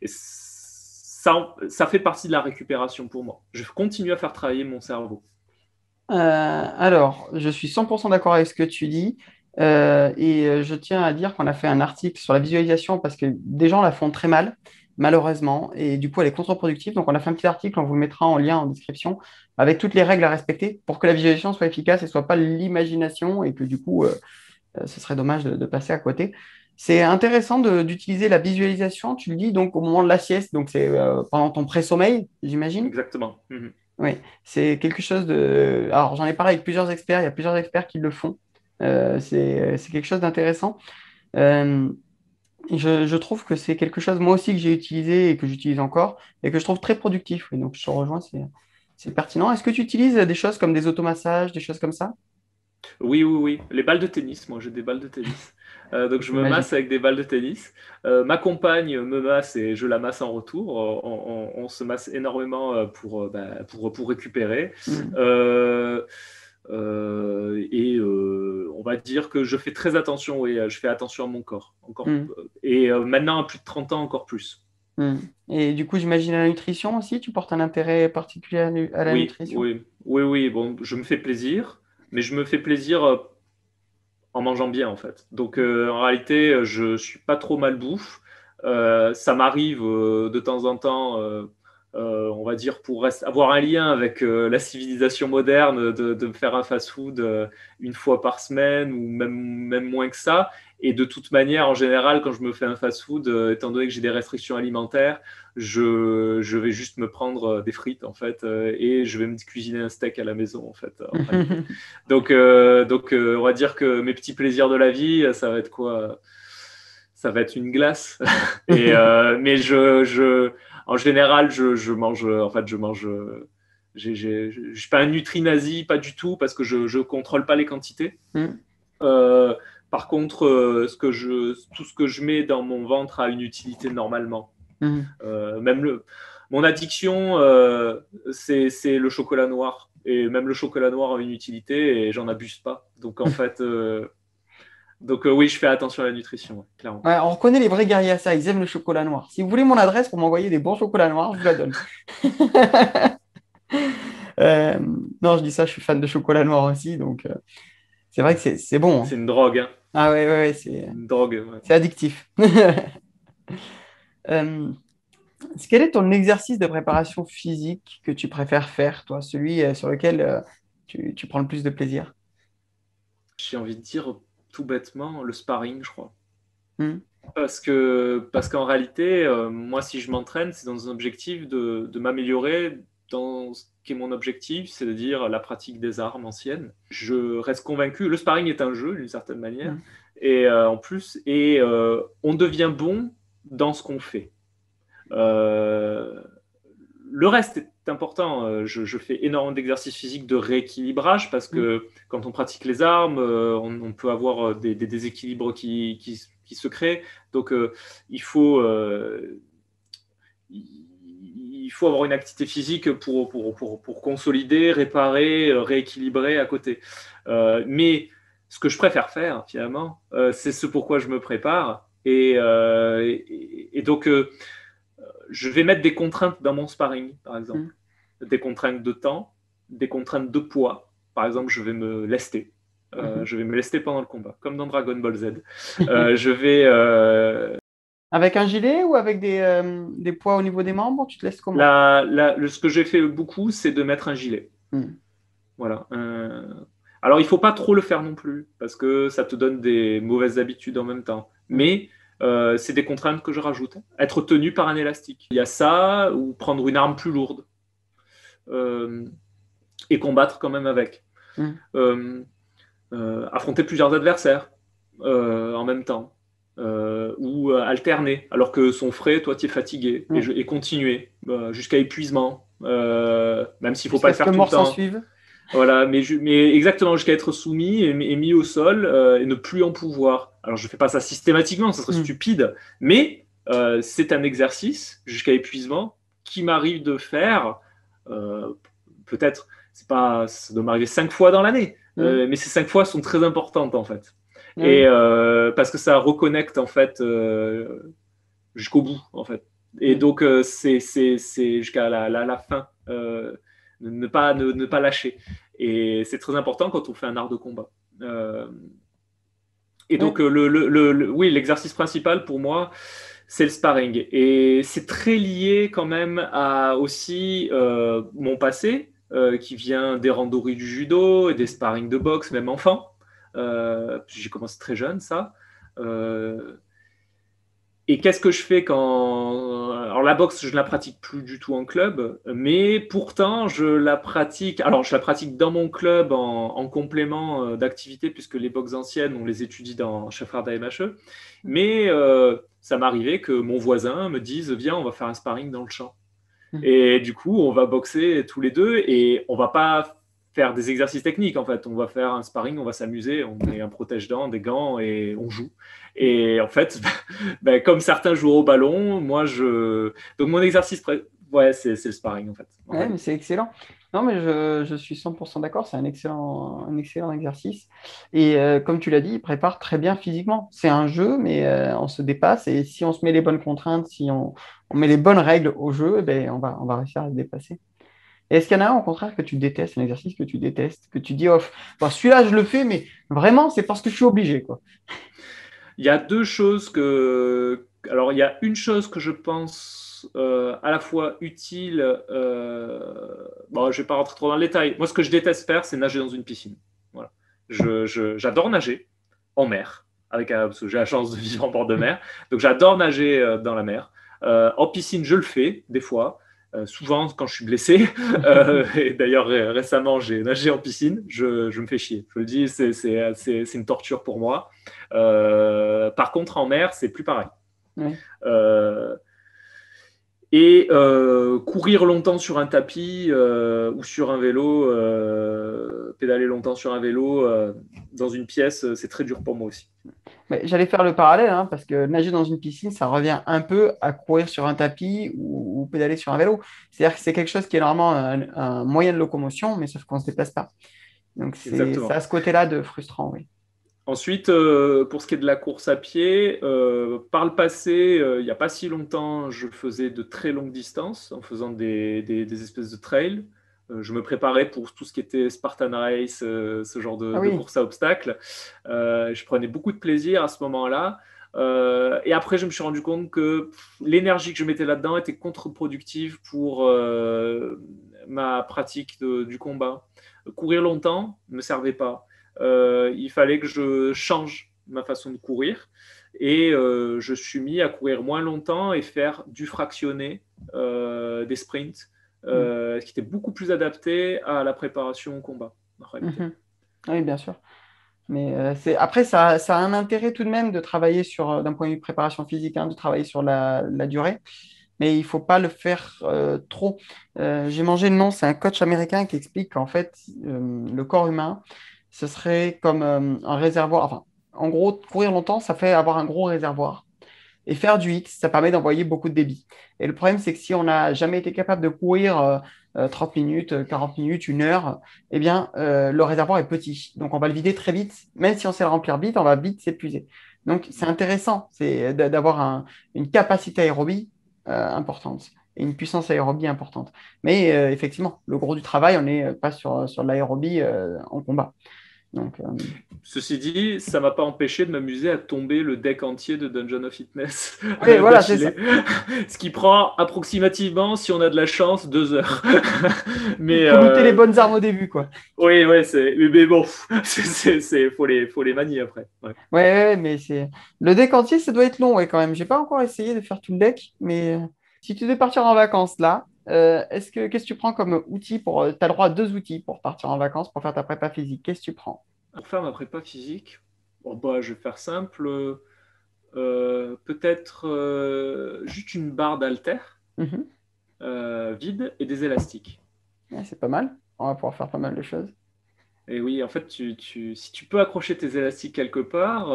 Et ça fait partie de la récupération pour moi. Je continue à faire travailler mon cerveau. Alors, je suis 100% d'accord avec ce que tu dis. Je tiens à dire qu'on a fait un article sur la visualisation parce que des gens la font très mal, malheureusement, et du coup, elle est contre-productive. Donc, on a fait un petit article, on vous le mettra en lien en description, avec toutes les règles à respecter pour que la visualisation soit efficace et soit pas l'imagination et que du coup, ce serait dommage de passer à côté. C'est intéressant d'utiliser la visualisation, tu le dis, donc au moment de la sieste, donc c'est pendant ton pré-sommeil, j'imagine. Exactement. Mhm. Oui, c'est quelque chose de... Alors, j'en ai parlé avec plusieurs experts, il y a plusieurs experts qui le font. C'est quelque chose d'intéressant. Euh, Et je trouve que c'est quelque chose, moi aussi, que j'ai utilisé et que j'utilise encore et que je trouve très productif. Et donc, je te rejoins, c'est pertinent. Est-ce que tu utilises des choses comme des automassages, des choses comme ça? Oui, oui, oui. Les balles de tennis, moi j'ai des balles de tennis. Donc je C'est me masse magique. avec des balles de tennis. Ma compagne me masse et je la masse en retour. On se masse énormément pour récupérer. Mm. Euh, on va dire que je fais très attention, oui, je fais attention à mon corps. Mm. Maintenant, à plus de 30 ans, encore plus. Mm. Et du coup, j'imagine la nutrition aussi, tu portes un intérêt particulier à la Oui, nutrition? oui, oui, oui. Bon, je me fais plaisir, mais je me fais plaisir en mangeant bien en fait. Donc en réalité, je suis pas trop malbouffe. Ça m'arrive de temps en temps, on va dire pour avoir un lien avec la civilisation moderne, de me faire un fast-food une fois par semaine ou même moins que ça. Et de toute manière, en général, quand je me fais un fast-food, étant donné que j'ai des restrictions alimentaires, je vais juste me prendre des frites en fait, et je vais me cuisiner un steak à la maison en fait, en réalité. Donc, on va dire que mes petits plaisirs de la vie, ça va être quoi? Ça va être une glace. Mais en général, je mange. En fait, je mange. Je suis pas un nutri-nazi, pas du tout, parce que je contrôle pas les quantités. Mm. Euh, Par contre, tout ce que je mets dans mon ventre a une utilité normalement. Mm. Même mon addiction, c'est le chocolat noir. Et même le chocolat noir a une utilité et j'en abuse pas. Donc en fait, oui, je fais attention à la nutrition, ouais, clairement. Ouais, on reconnaît les vrais guerriers à ça, ils aiment le chocolat noir. Si vous voulez mon adresse pour m'envoyer des bons chocolats noirs, je vous la donne. Euh, non, je dis ça, je suis fan de chocolat noir aussi, donc c'est vrai que c'est bon, C'est hein. une drogue, hein. Ah ouais, ouais, ouais, Une drogue, ouais. c'est addictif. Euh, quel est ton exercice de préparation physique que tu préfères faire, toi, celui sur lequel tu prends le plus de plaisir? J'ai envie de dire tout bêtement le sparring, je crois. Hmm. Parce qu'en réalité, moi, si je m'entraîne, c'est dans un objectif de m'améliorer dans ce qui est mon objectif, c'est-à-dire la pratique des armes anciennes. Je reste convaincu, le sparring est un jeu d'une certaine manière, Hmm. et en plus, on devient bon dans ce qu'on fait. Euh, le reste est important. Je fais énormément d'exercices physiques de rééquilibrage parce Hmm. que quand on pratique les armes, on peut avoir des déséquilibres qui se créent. Donc, il faut avoir une activité physique pour consolider, réparer, rééquilibrer à côté. Mais ce que je préfère faire, finalement, c'est ce pourquoi je me prépare. Et donc, je vais mettre des contraintes dans mon sparring, par Hmm. exemple. Des contraintes de temps, des contraintes de poids. Par exemple, je vais me lester. Mhm. Je vais me lester pendant le combat, comme dans Dragon Ball Z. Je vais. Avec un gilet ou avec des poids au niveau des membres, tu te laisses comment? Ce que j'ai fait beaucoup, c'est de mettre un gilet. Hmm. Voilà. Alors, il faut pas trop le faire non plus, parce que ça te donne des mauvaises habitudes en même temps. Hmm. Mais c'est des contraintes que je rajoute. Être tenu par un élastique. Il y a ça, ou prendre une arme plus lourde. Euh, et combattre quand même avec. Hmm. Euh, Affronter plusieurs adversaires en même temps. Ou alterner, alors que son frais, toi, tu es fatigué, Hmm. et continuer jusqu'à épuisement, même s'il ne faut pas Jusqu'à le ce que faire tout le mort s'en temps. suive. Voilà, mais exactement, jusqu'à être soumis et mis au sol et ne plus en pouvoir. Alors, je ne fais pas ça systématiquement, ça serait Hmm. stupide, mais c'est un exercice jusqu'à épuisement qui m'arrive de faire, peut-être, c'est pas, ça doit m'arriver 5 fois dans l'année, Hmm. mais ces 5 fois sont très importantes en fait. Ah oui. Parce que ça reconnecte en fait jusqu'au bout en fait. Et Hmm. donc c'est jusqu'à la fin, ne pas lâcher. Et c'est très important quand on fait un art de combat. Et Oui. donc oui, l'exercice principal pour moi, c'est le sparring. Et c'est très lié quand même à aussi mon passé, qui vient des randonnées du judo et des sparring de boxe, même enfant. J'ai commencé très jeune, ça. Euh, Et qu'est-ce que je fais quand... Alors la boxe, je ne la pratique plus du tout en club, mais pourtant, je la pratique... Alors, je la pratique dans mon club en complément d'activité, puisque les boxes anciennes, on les étudie dans Chefferda MHE. Mais ça m'arrivait que mon voisin me dise, viens, on va faire un sparring dans le champ. Et du coup, on va boxer tous les deux et on va pas faire des exercices techniques en fait. On va faire un sparring, on va s'amuser, on met un protège-dents, des gants et on joue. Et en fait, ben, comme certains jouent au ballon, moi je. Donc mon exercice, ouais, c'est le sparring en fait. Ouais, mais c'est excellent. Non, mais je suis 100% d'accord, c'est un excellent exercice. Et comme tu l'as dit, il prépare très bien physiquement. C'est un jeu, mais on se dépasse. Et si on se met les bonnes contraintes, si on met les bonnes règles au jeu, eh ben, on va réussir à se dépasser. Et est-ce qu'il y en a un, au contraire, que tu détestes, un exercice que tu détestes, que tu dis, oh, bon, celui-là, je le fais, mais vraiment, c'est parce que je suis obligé, quoi. Il y a deux choses que. Alors, il y a une chose que je pense à la fois utile. Bon, je ne vais pas rentrer trop dans le détail. Moi, ce que je déteste faire, c'est nager dans une piscine. Voilà. J'adore nager en mer, parce que j'ai la chance de vivre en bord de mer. Donc, j'adore nager dans la mer. En piscine, je le fais des fois. Souvent quand je suis blessé. Et d'ailleurs, récemment, j'ai nagé en piscine. Je me fais chier. Je le dis, c'est une torture pour moi. Par contre, en mer, c'est plus pareil. Oui. Et courir longtemps sur un tapis ou sur un vélo, pédaler longtemps sur un vélo dans une pièce, c'est très dur pour moi aussi. Mais j'allais faire le parallèle, hein, parce que nager dans une piscine, ça revient un peu à courir sur un tapis ou pédaler sur un vélo. C'est-à-dire que c'est quelque chose qui est normalement un moyen de locomotion, mais sauf qu'on ne se déplace pas. Donc, c'est à ce côté-là de frustrant, oui. Ensuite, pour ce qui est de la course à pied, par le passé, il n'y a pas si longtemps, je faisais de très longues distances en faisant des espèces de trails. Je me préparais pour tout ce qui était Spartan Race, ce genre de course à obstacles. Je prenais beaucoup de plaisir à ce moment-là. Et après, je me suis rendu compte que l'énergie que je mettais là-dedans était contre-productive pour ma pratique du combat. Courir longtemps ne me servait pas. Il fallait que je change ma façon de courir et je suis mis à courir moins longtemps et faire du fractionné, des sprints, ce qui était beaucoup plus adapté à la préparation au combat en réalité. Oui, bien sûr. Mais après, ça a un intérêt tout de même de travailler sur, d'un point de vue de préparation physique, hein, de travailler sur la durée. Mais il ne faut pas le faire trop. J'ai mangé le nom, c'est un coach américain qui explique qu'en fait, le corps humain, ce serait comme un réservoir. Enfin, en gros, courir longtemps, ça fait avoir un gros réservoir. Et faire du X, ça permet d'envoyer beaucoup de débit. Et le problème, c'est que si on n'a jamais été capable de courir 30 minutes, 40 minutes, une heure, eh bien, le réservoir est petit. Donc, on va le vider très vite. Même si on sait le remplir vite, on va vite s'épuiser. Donc, c'est intéressant d'avoir une capacité aérobie importante et une puissance aérobie importante. Mais effectivement, le gros du travail, on n'est pas sur l'aérobie en combat. Donc, Ceci dit, ça ne m'a pas empêché de m'amuser à tomber le deck entier de Dungeon of Fitness. Oui, voilà, c'est ça. Ce qui prend approximativement, si on a de la chance, 2 heures. Mais, il faut looter les bonnes armes au début, quoi. Oui, mais bon, faut les manier après. Ouais, mais le deck entier, ça doit être long, ouais, quand même. J'ai pas encore essayé de faire tout le deck, mais si tu devais partir en vacances là, qu'est-ce que tu prends comme outil pour. Tu as le droit à 2 outils pour partir en vacances, pour faire ta prépa physique. Qu'est-ce que tu prends? Pour faire ma prépa physique, bon, bah, je vais faire simple. Peut-être juste une barre d'haltère vide et des élastiques. Ouais, c'est pas mal. On va pouvoir faire pas mal de choses. Et oui, en fait, si tu peux accrocher tes élastiques quelque part,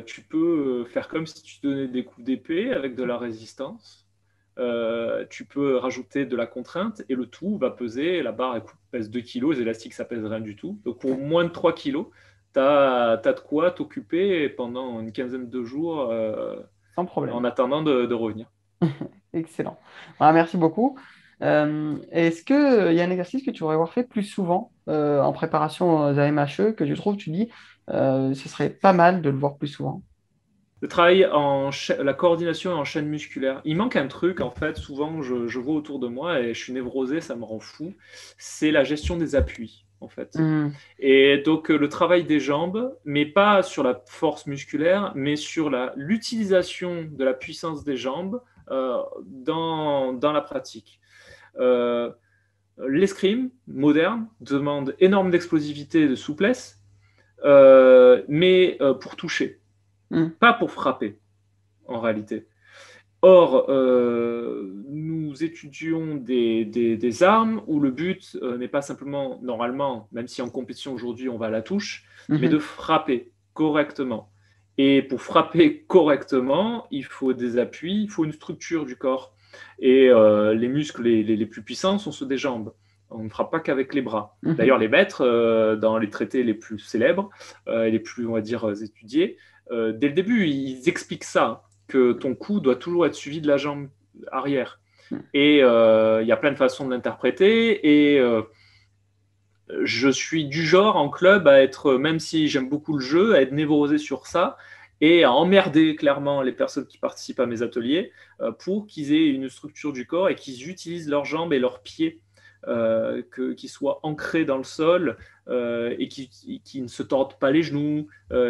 tu peux faire comme si tu donnais des coups d'épée avec de la résistance. Tu peux rajouter de la contrainte et le tout va peser. La barre pèse 2 kilos, les élastiques ça pèse rien du tout. Donc pour moins de 3 kilos, tu as de quoi t'occuper pendant une quinzaine de jours sans problème. En attendant de revenir. Excellent. Voilà, merci beaucoup. Est-ce qu'il y a un exercice que tu aurais avoir fait plus souvent en préparation aux AMHE que tu trouves, tu dis, ce serait pas mal de le voir plus souvent? Le travail la coordination en chaîne musculaire. Il manque un truc, en fait, souvent je vois autour de moi et je suis névrosé, ça me rend fou. C'est la gestion des appuis, en fait. Et donc le travail des jambes, mais pas sur la force musculaire, mais sur l'utilisation de la puissance des jambes dans la pratique. L'escrime moderne demande énormément d'explosivité et de souplesse, mais pour toucher, pas pour frapper, en réalité. Or, nous étudions des armes où le but n'est pas simplement, normalement, même si en compétition aujourd'hui on va à la touche, mais de frapper correctement. Et pour frapper correctement, il faut des appuis, il faut une structure du corps. Et les muscles les plus puissants sont ceux des jambes. On ne frappe pas qu'avec les bras. D'ailleurs, les maîtres, dans les traités les plus célèbres et les plus, on va dire, étudiés, dès le début, ils expliquent ça, que ton coup doit toujours être suivi de la jambe arrière. Et il y a plein de façons de l'interpréter. Et je suis du genre en club à être, même si j'aime beaucoup le jeu, à être névrosé sur ça et à emmerder clairement les personnes qui participent à mes ateliers pour qu'ils aient une structure du corps et qu'ils utilisent leurs jambes et leurs pieds, qu'ils soient ancrés dans le sol et qui ne se tordent pas les genoux,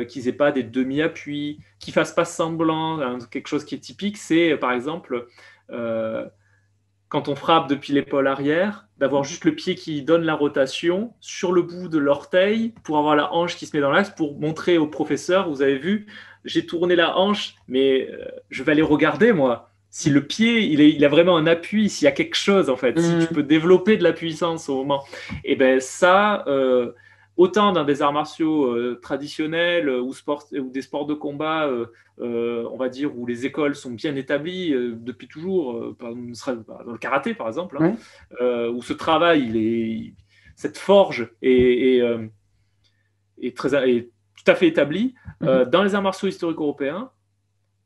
qu'ils n'aient pas des demi-appuis, qu'ils ne fassent pas semblant. Hein, quelque chose qui est typique, c'est par exemple quand on frappe depuis l'épaule arrière, d'avoir juste le pied qui donne la rotation sur le bout de l'orteil pour avoir la hanche qui se met dans l'axe pour montrer au professeur, vous avez vu, j'ai tourné la hanche, mais je vais aller regarder moi. Si le pied, il a vraiment un appui, s'il y a quelque chose en fait, si tu peux développer de la puissance au moment, et ben ça, autant dans des arts martiaux traditionnels ou des sports de combat, on va dire, où les écoles sont bien établies depuis toujours, dans le karaté par exemple, hein, où ce travail, cette forge est tout à fait établie. Dans les arts martiaux historiques européens,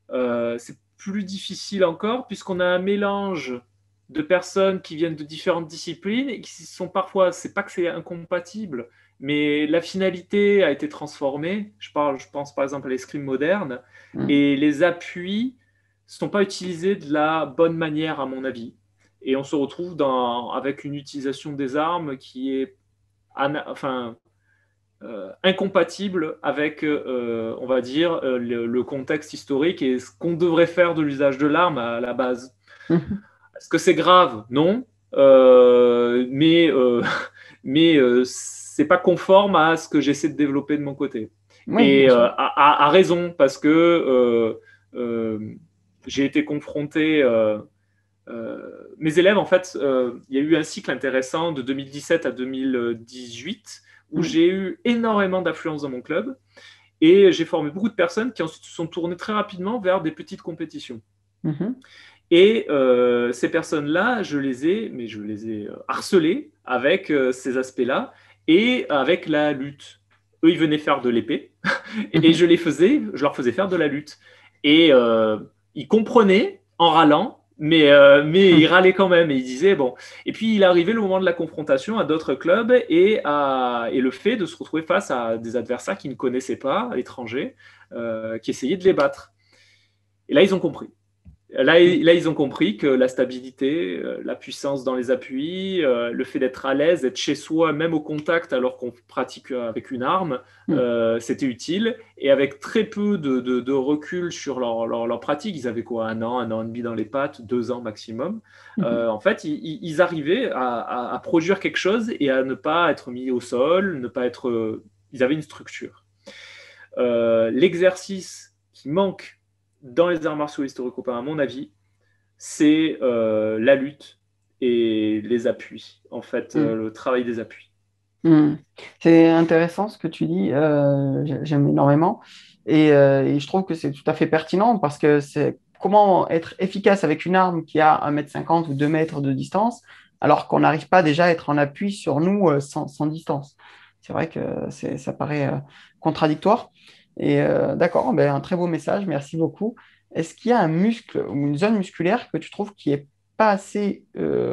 c'est plus difficile encore puisqu'on a un mélange de personnes qui viennent de différentes disciplines et qui sont parfois, c'est pas que c'est incompatible, mais la finalité a été transformée. Je pense par exemple à l'escrime moderne et les appuis ne sont pas utilisés de la bonne manière à mon avis. Et on se retrouve avec une utilisation des armes qui est incompatible avec, on va dire, le contexte historique et ce qu'on devrait faire de l'usage de l'arme à la base. Est-ce que c'est grave? Non. Mais c'est pas conforme à ce que j'essaie de développer de mon côté. Oui, et à raison, parce que j'ai été confronté... mes élèves, en fait, il y a eu un cycle intéressant de 2017 à 2018 où j'ai eu énormément d'affluence dans mon club et j'ai formé beaucoup de personnes qui ensuite se sont tournées très rapidement vers des petites compétitions. Et ces personnes-là, je les ai harcelées avec ces aspects-là et avec la lutte. Eux, ils venaient faire de l'épée et je leur faisais faire de la lutte. Et ils comprenaient en râlant, mais ils râlaient quand même et ils disaient bon. Et puis il arrivait le moment de la confrontation à d'autres clubs et le fait de se retrouver face à des adversaires qu'ils ne connaissaient pas, étrangers, qui essayaient de les battre. Et là, ils ont compris. Là, ils ont compris que la stabilité, la puissance dans les appuis, le fait d'être à l'aise, d'être chez soi, même au contact alors qu'on pratique avec une arme, c'était utile. Et avec très peu de recul sur leur pratique, ils avaient quoi, un an et demi dans les pattes, 2 ans maximum. En fait, ils arrivaient à produire quelque chose et à ne pas être mis au sol, ils avaient une structure. L'exercice qui manque dans les arts martiaux historiques-européens, à mon avis, c'est la lutte et les appuis, en fait, le travail des appuis. C'est intéressant ce que tu dis, j'aime énormément et je trouve que c'est tout à fait pertinent parce que c'est comment être efficace avec une arme qui a 1,50 m ou 2 mètres de distance alors qu'on n'arrive pas déjà à être en appui sur nous sans distance. C'est vrai que ça paraît contradictoire. Et d'accord, ben, un très beau message, merci beaucoup. Est-ce qu'il y a un muscle ou une zone musculaire que tu trouves qui n'est pas assez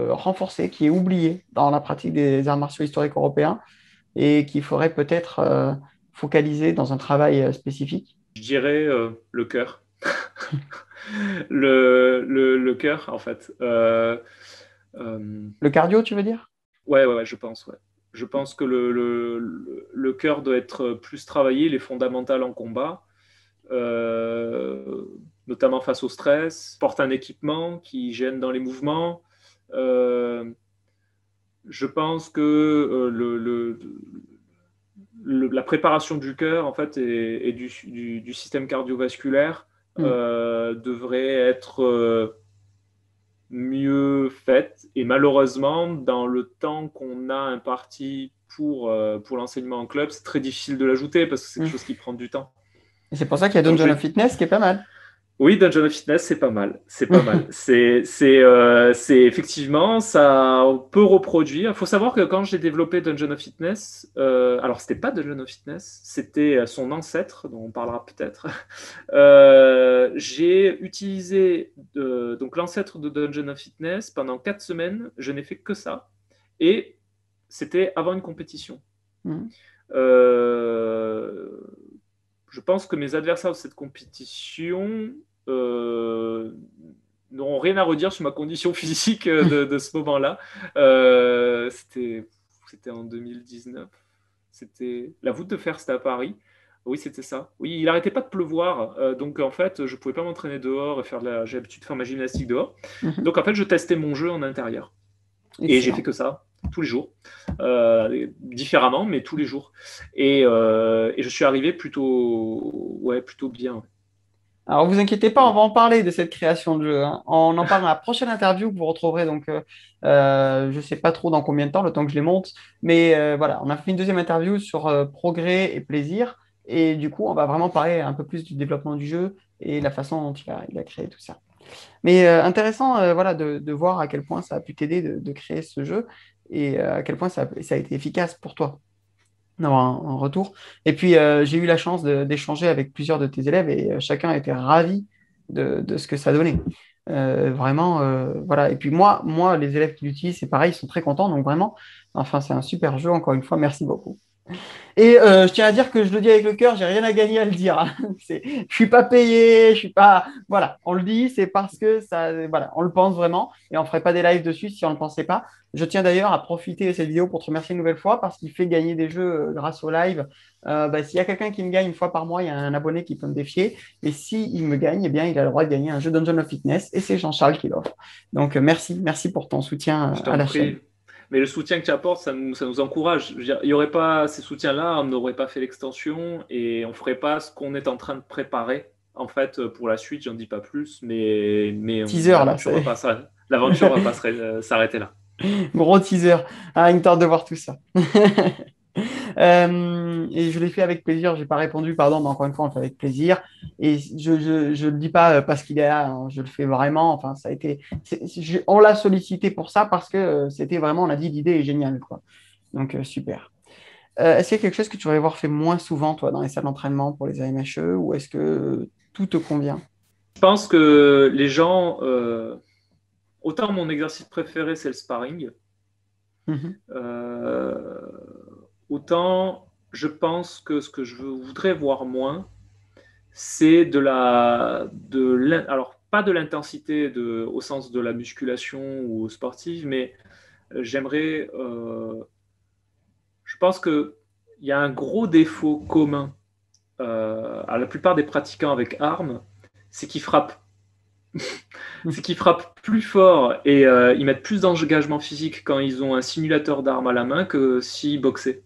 renforcée, qui est oubliée dans la pratique des arts martiaux historiques européens et qu'il faudrait peut-être focaliser dans un travail spécifique? Je dirais le cœur. Le cœur, en fait. Le cardio, tu veux dire? Ouais, je pense, ouais. Je pense que le cœur doit être plus travaillé, les fondamentales en combat, euh, notamment face au stress, porte un équipement qui gêne dans les mouvements. Euh, je pense que la préparation du cœur, en fait, et du système cardiovasculaire devrait être mieux faite. Et malheureusement, dans le temps qu'on a imparti pour l'enseignement en club, c'est très difficile de l'ajouter parce que c'est quelque chose qui prend du temps. Et c'est pour ça qu'il y a Donc, Dungeon of Fitness qui est pas mal. oui, Dungeon of Fitness, c'est pas mal. C'est pas mal. C'est effectivement, ça peut reproduire. Il faut savoir que quand j'ai développé Dungeon of Fitness, alors c'était pas Dungeon of Fitness, c'était son ancêtre, dont on parlera peut-être. J'ai utilisé donc l'ancêtre de Dungeon of Fitness pendant 4 semaines. Je n'ai fait que ça. Et c'était avant une compétition. Euh, je pense que mes adversaires de cette compétition n'auront rien à redire sur ma condition physique de ce moment-là. C'était en 2019. C'était la voûte de fer, c'était à Paris. Oui, c'était ça. Oui, il n'arrêtait pas de pleuvoir. Donc, en fait, je ne pouvais pas m'entraîner dehors et j'ai l'habitude de faire ma gymnastique dehors. Donc, en fait, je testais mon jeu en intérieur. Et j'ai fait que ça, tous les jours. Différemment, mais tous les jours. Et je suis arrivé plutôt bien. Alors, vous inquiétez pas, on va en parler de cette création de jeu, hein. On en parle dans la prochaine interview que vous retrouverez. Donc, je ne sais pas trop dans combien de temps, le temps que je les monte. Mais voilà, on a fait une deuxième interview sur progrès et plaisir. Et du coup, on va vraiment parler un peu plus du développement du jeu et la façon dont il a créé tout ça. Mais intéressant voilà, de voir à quel point ça a pu t'aider de créer ce jeu et à quel point ça a été efficace pour toi d'avoir un retour. Et puis, j'ai eu la chance d'échanger avec plusieurs de tes élèves et chacun était ravi de ce que ça donnait. Vraiment, voilà. Et puis moi, les élèves qui l'utilisent, c'est pareil, ils sont très contents. Donc vraiment, enfin, c'est un super jeu. Encore une fois, merci beaucoup. Et je tiens à dire que je le dis avec le cœur, j'ai rien à gagner à le dire, hein. Je suis pas payé, je suis pas. Voilà, on le dit, c'est parce que ça, voilà, on le pense vraiment et on ferait pas des lives dessus si on ne le pensait pas. Je tiens d'ailleurs à profiter de cette vidéo pour te remercier une nouvelle fois parce qu'il fait gagner des jeux grâce au live. S'il y a quelqu'un qui me gagne une fois par mois, il y a un abonné qui peut me défier. Et s'il me gagne, eh bien, il a le droit de gagner un jeu Dungeon of Fitness et c'est Jean-Charles qui l'offre. Donc merci pour ton soutien à la chaîne. Mais le soutien que tu apportes, ça nous encourage. Je veux dire, il n'y aurait pas ces soutiens-là, on n'aurait pas fait l'extension et on ne ferait pas ce qu'on est en train de préparer. En fait, pour la suite, j'en dis pas plus, mais teaser, l'aventure ne va pas s'arrêter là. Gros teaser. Ah, une tente de voir tout ça. Et je l'ai fait avec plaisir. Je n'ai pas répondu, pardon, mais encore une fois, on le fait avec plaisir. Et je ne le dis pas parce qu'il est là, hein, je le fais vraiment. Enfin, ça a été, on l'a sollicité pour ça parce que c'était vraiment, on a dit, l'idée est géniale, quoi. Donc, super. Est-ce qu'il y a quelque chose que tu voudrais voir fait moins souvent, toi, dans les salles d'entraînement pour les AMHE, ou est-ce que tout te convient? Je pense que les gens, autant mon exercice préféré, c'est le sparring. Autant je pense que ce que je voudrais voir moins, c'est alors pas de l'intensité au sens de la musculation ou sportive, mais j'aimerais, je pense qu'il y a un gros défaut commun à la plupart des pratiquants avec armes, c'est qu'ils frappent. C'est qu'ils frappent plus fort et ils mettent plus d'engagement physique quand ils ont un simulateur d'armes à la main que s'ils boxaient.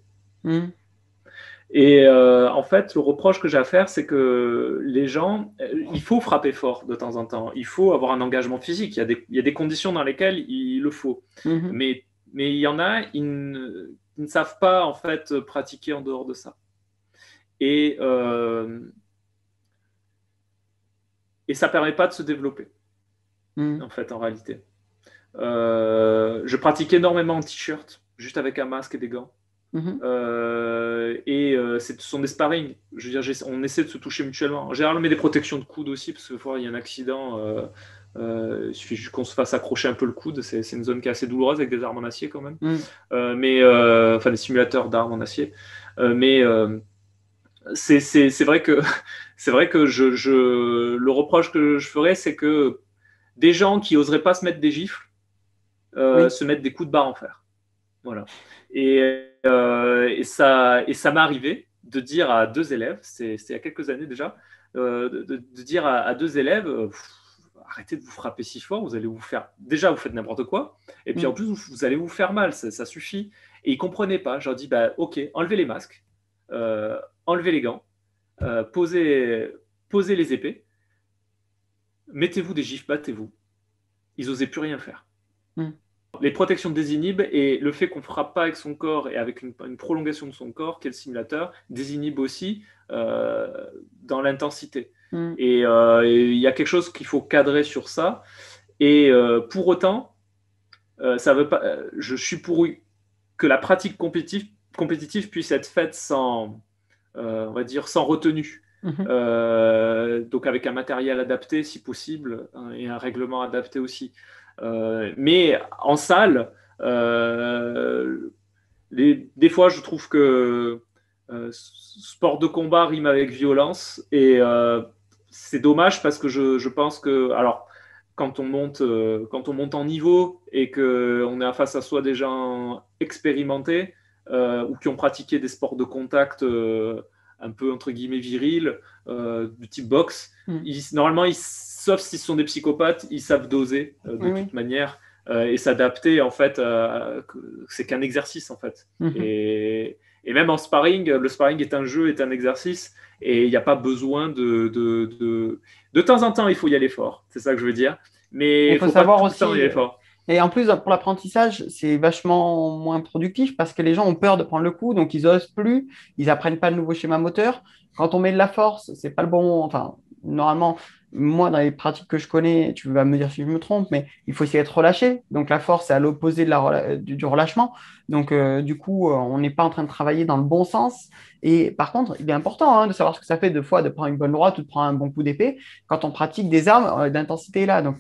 Et en fait, le reproche que j'ai à faire, c'est que les gens, il faut frapper fort de temps en temps. Il faut avoir un engagement physique. Il y a des conditions dans lesquelles il le faut. Mais il y en a, ils ne savent pas en fait pratiquer en dehors de ça. Et ça ne permet pas de se développer, en fait, en réalité. Je pratique énormément en t-shirt, juste avec un masque et des gants. Ce sont des sparring. Je veux dire, on essaie de se toucher mutuellement. En général, on met des protections de coude aussi, parce que fois il y a un accident, il suffit juste qu'on se fasse accrocher un peu le coude. C'est une zone qui est assez douloureuse avec des armes en acier quand même. Enfin, des simulateurs d'armes en acier. c'est vrai que, c'est vrai que le reproche que je ferais, c'est que des gens qui n'oseraient pas se mettre des gifles Oui. se mettent des coups de barre en fer. Voilà. Et ça m'est arrivé de dire à deux élèves, c'est il y a quelques années déjà, de dire à deux élèves, arrêtez de vous frapper si fort, vous allez vous faire. Déjà, vous faites n'importe quoi, et puis en plus, vous allez vous faire mal, ça suffit. Et ils ne comprenaient pas. Je leur dis, bah, ok, enlevez les masques, euh, enlevez les gants, posez les épées, mettez-vous des gifs, battez-vous. Ils n'osaient plus rien faire. Mm. Les protections désinhibent et le fait qu'on ne frappe pas avec son corps et avec une prolongation de son corps, qui est le simulateur, désinhibe aussi dans l'intensité. Mm. Et il y a quelque chose qu'il faut cadrer sur ça. Et pour autant, ça veut pas, je suis pour que la pratique compétitive puisse être faite sans, on va dire, sans retenue. Donc avec un matériel adapté si possible et un règlement adapté aussi. Mais en salle, des fois je trouve que sport de combat rime avec violence et c'est dommage parce que je pense que alors quand on monte en niveau et qu'on est face à soi des gens expérimentés ou qui ont pratiqué des sports de contact un peu entre guillemets virils, du type boxe, normalement, sauf s'ils sont des psychopathes, ils savent doser toute manière et s'adapter en fait. C'est qu'un exercice en fait. Et même en sparring, le sparring est un jeu, est un exercice, et il n'y a pas besoin de temps en temps, il faut y aller fort. C'est ça que je veux dire. Mais Il faut faut pas savoir tout le aussi. temps y aller fort. Et en plus, pour l'apprentissage, c'est vachement moins productif parce que les gens ont peur de prendre le coup, donc ils osent plus, ils apprennent pas le nouveau schéma moteur. Quand on met de la force, c'est pas le bon. Enfin, normalement, moi, dans les pratiques que je connais, tu vas me dire si je me trompe, mais il faut essayer d'être relâché. Donc la force, c'est à l'opposé de du relâchement. Donc du coup, on n'est pas en train de travailler dans le bon sens. Et par contre, il est important de savoir ce que ça fait de fois de prendre une bonne droite ou de prendre un bon coup d'épée quand on pratique des armes d'intensité là. Donc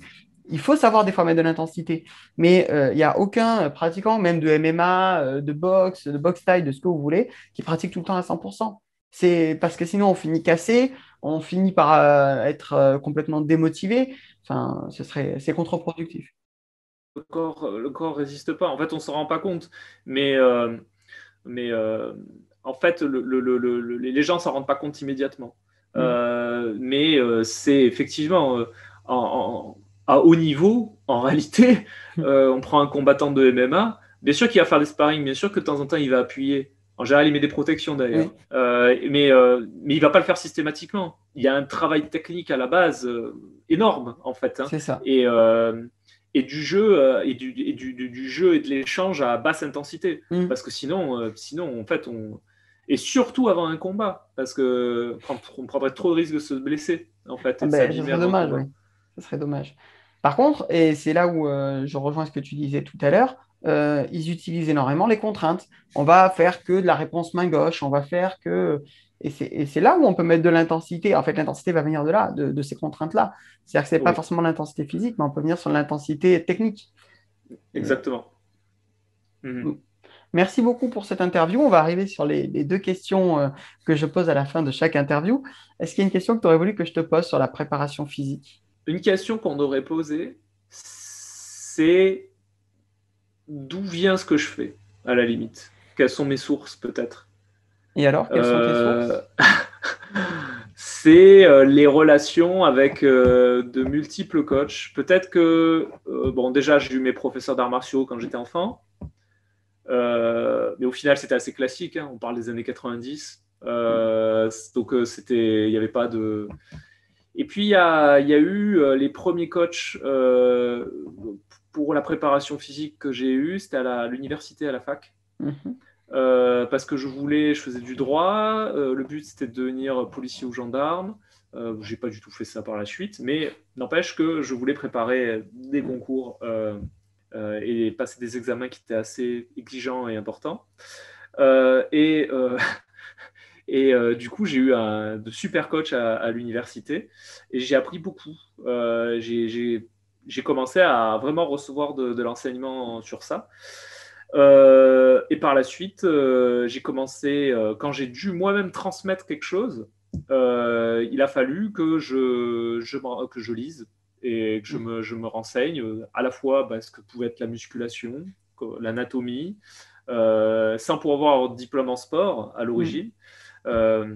il faut savoir des fois mettre de l'intensité, mais il n'y a aucun pratiquant, même de MMA, de boxe taille, de ce que vous voulez, qui pratique tout le temps à 100%. C'est parce que sinon on finit cassé, on finit par être complètement démotivé. Enfin, c'est contre-productif. Le corps résiste pas. En fait, on s'en rend pas compte. Mais, mais en fait, les gens s'en rendent pas compte immédiatement. Mais c'est effectivement à haut niveau, en réalité, on prend un combattant de MMA. Bien sûr qu'il va faire des sparring, bien sûr que de temps en temps, il va appuyer. En général, il met des protections d'ailleurs. Mais il ne va pas le faire systématiquement. Il y a un travail technique à la base énorme, en fait. C'est ça. Et du jeu du jeu et de l'échange à basse intensité. Parce que sinon, en fait, et surtout avant un combat, parce que on prendrait trop de risques de se blesser, en fait, et de Ce s'abîmer serait avant un dommage, combat. oui. Ce serait dommage. Par contre, et c'est là où je rejoins ce que tu disais tout à l'heure, ils utilisent énormément les contraintes. On va faire que de la réponse main gauche, on va faire que. Et c'est là où on peut mettre de l'intensité. En fait, l'intensité va venir de là, de ces contraintes-là. C'est-à-dire que ce n'est pas Oui, forcément l'intensité physique, mais on peut venir sur l'intensité technique. exactement. Merci beaucoup pour cette interview. On va arriver sur les deux questions que je pose à la fin de chaque interview. Est-ce qu'il y a une question que tu aurais voulu que je te pose sur la préparation physique? Une question qu'on devrait poser, c'est d'où vient ce que je fais, à la limite? Quelles sont mes sources, peut-être? Et alors, quelles sont tes sources? C'est les relations avec de multiples coachs. Peut-être que, bon, déjà, j'ai eu mes professeurs d'arts martiaux quand j'étais enfant, mais au final, c'était assez classique. Hein. On parle des années 90. Donc, il n'y avait pas de. Et puis, il y a eu les premiers coachs pour la préparation physique que j'ai eu, c'était à l'université, à la fac. Parce que je faisais du droit. Le but, c'était de devenir policier ou gendarme. J'ai pas du tout fait ça par la suite, mais n'empêche que je voulais préparer des concours et passer des examens qui étaient assez exigeants et importants. Et du coup, j'ai eu de super coachs à l'université et j'ai appris beaucoup. J'ai commencé à vraiment recevoir de l'enseignement sur ça. Et par la suite, j'ai commencé, quand j'ai dû moi-même transmettre quelque chose, il a fallu que je lise et que je me renseigne à la fois ce que pouvait être la musculation, l'anatomie, sans pouvoir avoir de diplôme en sport à Mm. l'origine. Euh,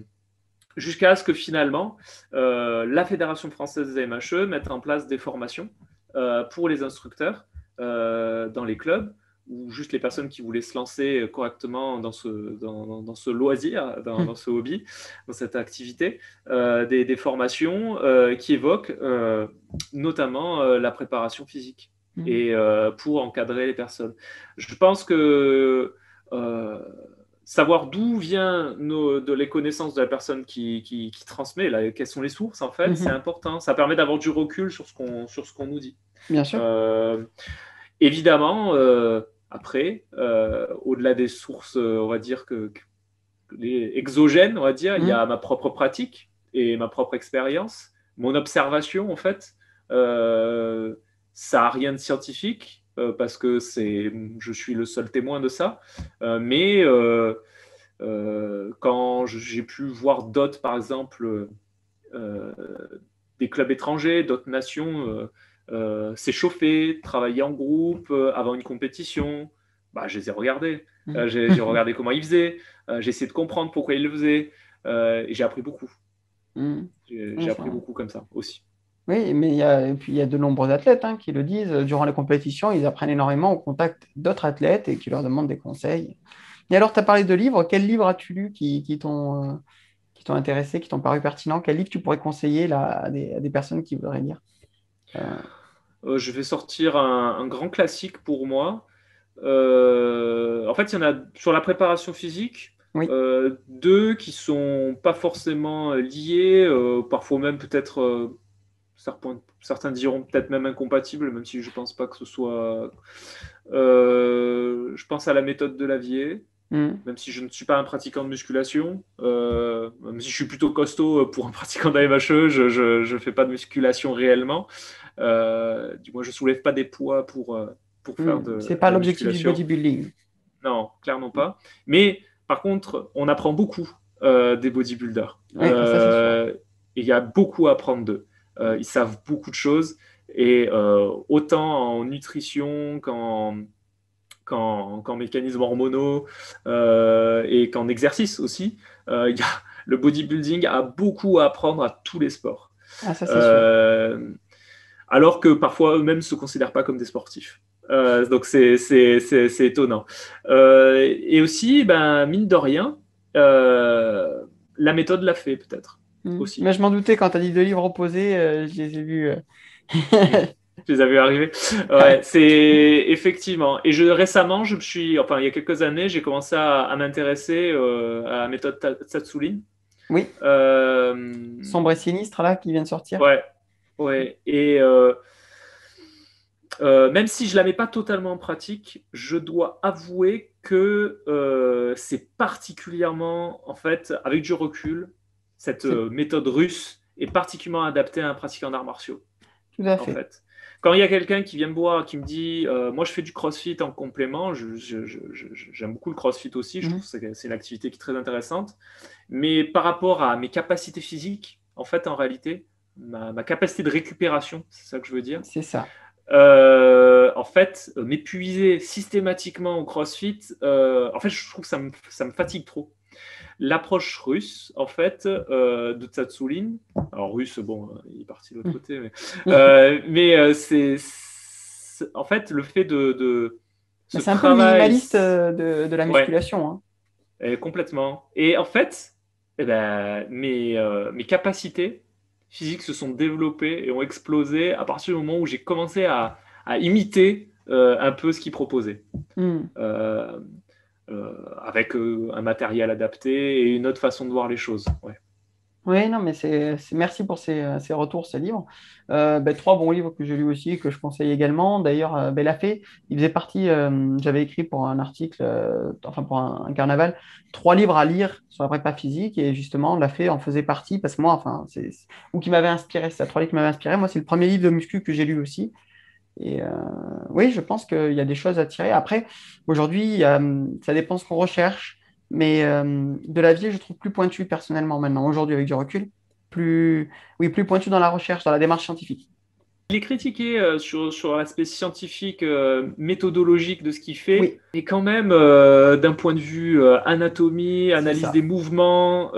Jusqu'à ce que finalement, la Fédération française des MHE mette en place des formations pour les instructeurs dans les clubs ou juste les personnes qui voulaient se lancer correctement dans ce loisir, dans ce hobby, dans cette activité, des formations qui évoquent notamment la préparation physique Mm. et pour encadrer les personnes. Je pense que savoir d'où viennent de les connaissances de la personne qui transmet, là, quelles sont les sources, en fait, c'est Mhm. important. Ça permet d'avoir du recul sur ce qu'on nous dit. Bien sûr. Euh, Évidemment, après, au-delà des sources, on va dire que les exogènes, on va dire, il y Mm. a ma propre pratique et ma propre expérience, mon observation, en fait. Euh, Ça n'a rien de scientifique parce que je suis le seul témoin de ça. Mais quand j'ai pu voir d'autres, par exemple, euh, des clubs étrangers, d'autres nations s'échauffer, travailler en groupe avant une compétition, je les ai regardés. Mm. J'ai regardé comment ils faisaient, j'ai essayé de comprendre pourquoi ils le faisaient, et j'ai appris beaucoup. Mm. J'ai Ouais, appris beaucoup comme ça aussi. oui, mais et puis il y a de nombreux athlètes qui le disent. Durant les compétitions, ils apprennent énormément au contact d'autres athlètes et qui leur demandent des conseils. Et alors, tu as parlé de livres. Quels livres as-tu lus qui t'ont intéressé, qui t'ont paru pertinents? Quel livre tu pourrais conseiller là, à des personnes qui voudraient lire? Euh, Je vais sortir un grand classique pour moi. En fait, il y en a sur la préparation physique, oui. deux qui sont pas forcément liés, parfois même peut-être, certains diront peut-être même incompatibles, même si je pense pas que ce soit. Je pense à la méthode de Lavier, Mm. même si je ne suis pas un pratiquant de musculation, même si je suis plutôt costaud pour un pratiquant d'AMHE, je fais pas de musculation réellement. Du moins, je soulève pas des poids pour faire Mm. C'est de pas la l'objectif du musculation. bodybuilding. Non, clairement pas. Mais par contre, on apprend beaucoup des bodybuilders. Oui, ça c'est sûr. Et il y a beaucoup à apprendre d'eux. Ils savent beaucoup de choses. Et autant en nutrition qu'en mécanismes hormonaux et qu'en exercice aussi, le bodybuilding a beaucoup à apprendre à tous les sports. Ah, ça c'est sûr. Euh, Alors que parfois eux-mêmes ne se considèrent pas comme des sportifs. Donc c'est étonnant. Et aussi, mine de rien, la méthode l'a fait peut-être Mm. aussi. Mais je m'en doutais quand tu as dit deux livres opposés, je les ai vus. Je les avais arrivés. Ouais, c'est effectivement. Et récemment, enfin, il y a quelques années, j'ai commencé à m'intéresser à la méthode Tsatsouline. Oui, Euh, Sombre et sinistre là qui vient de sortir. ouais, ouais. Et même si je la mets pas totalement en pratique, je dois avouer que c'est particulièrement, en fait, avec du recul, cette C'est méthode russe est particulièrement adaptée à un pratiquant d'arts martiaux, tout à en fait. fait. Quand il y a quelqu'un qui vient me voir, qui me dit, moi je fais du crossfit en complément, j'aime beaucoup le crossfit aussi, je trouve Mhm. que c'est une activité qui est très intéressante, mais par rapport à mes capacités physiques, en fait, en réalité, ma capacité de récupération, c'est ça que je veux dire, C'est ça. en fait, m'épuiser systématiquement au CrossFit, en fait, je trouve que ça me fatigue trop. L'approche russe, en fait, de Tsatsoulin, alors russe, bon, il est parti de l'autre Mhm. côté, en fait, le fait de Mais ce c'est un peu le travail, minimaliste de la ouais, musculation, hein. complètement. Et en fait, eh ben, mes capacités physiques se sont développées et ont explosé à partir du moment où j'ai commencé à imiter un peu ce qu'ils proposaient. Mhm. Euh, Avec un matériel adapté et une autre façon de voir les choses. Ouais. Oui, non, mais merci pour ces retours, ces livres. Trois bons livres que j'ai lus aussi, que je conseille également. D'ailleurs, La Fée, il faisait partie, j'avais écrit pour un article, enfin pour un carnaval, trois livres à lire sur la prépa physique, et justement, La Fée en faisait partie, parce que moi, enfin, ou qui m'avait inspiré, c'est trois livres qui m'avaient inspiré. Moi, c'est le premier livre de muscu que j'ai lu aussi. Et oui, je pense qu'il y a des choses à tirer. Après, aujourd'hui, ça dépend ce qu'on recherche, mais de l'avier, je trouve plus pointu personnellement maintenant, aujourd'hui, avec du recul, plus, oui, plus pointu dans la recherche, dans la démarche scientifique. Il est critiqué sur l'aspect scientifique, méthodologique de ce qu'il fait, Oui, et quand même, d'un point de vue anatomie, c'est analyse des ça. mouvements,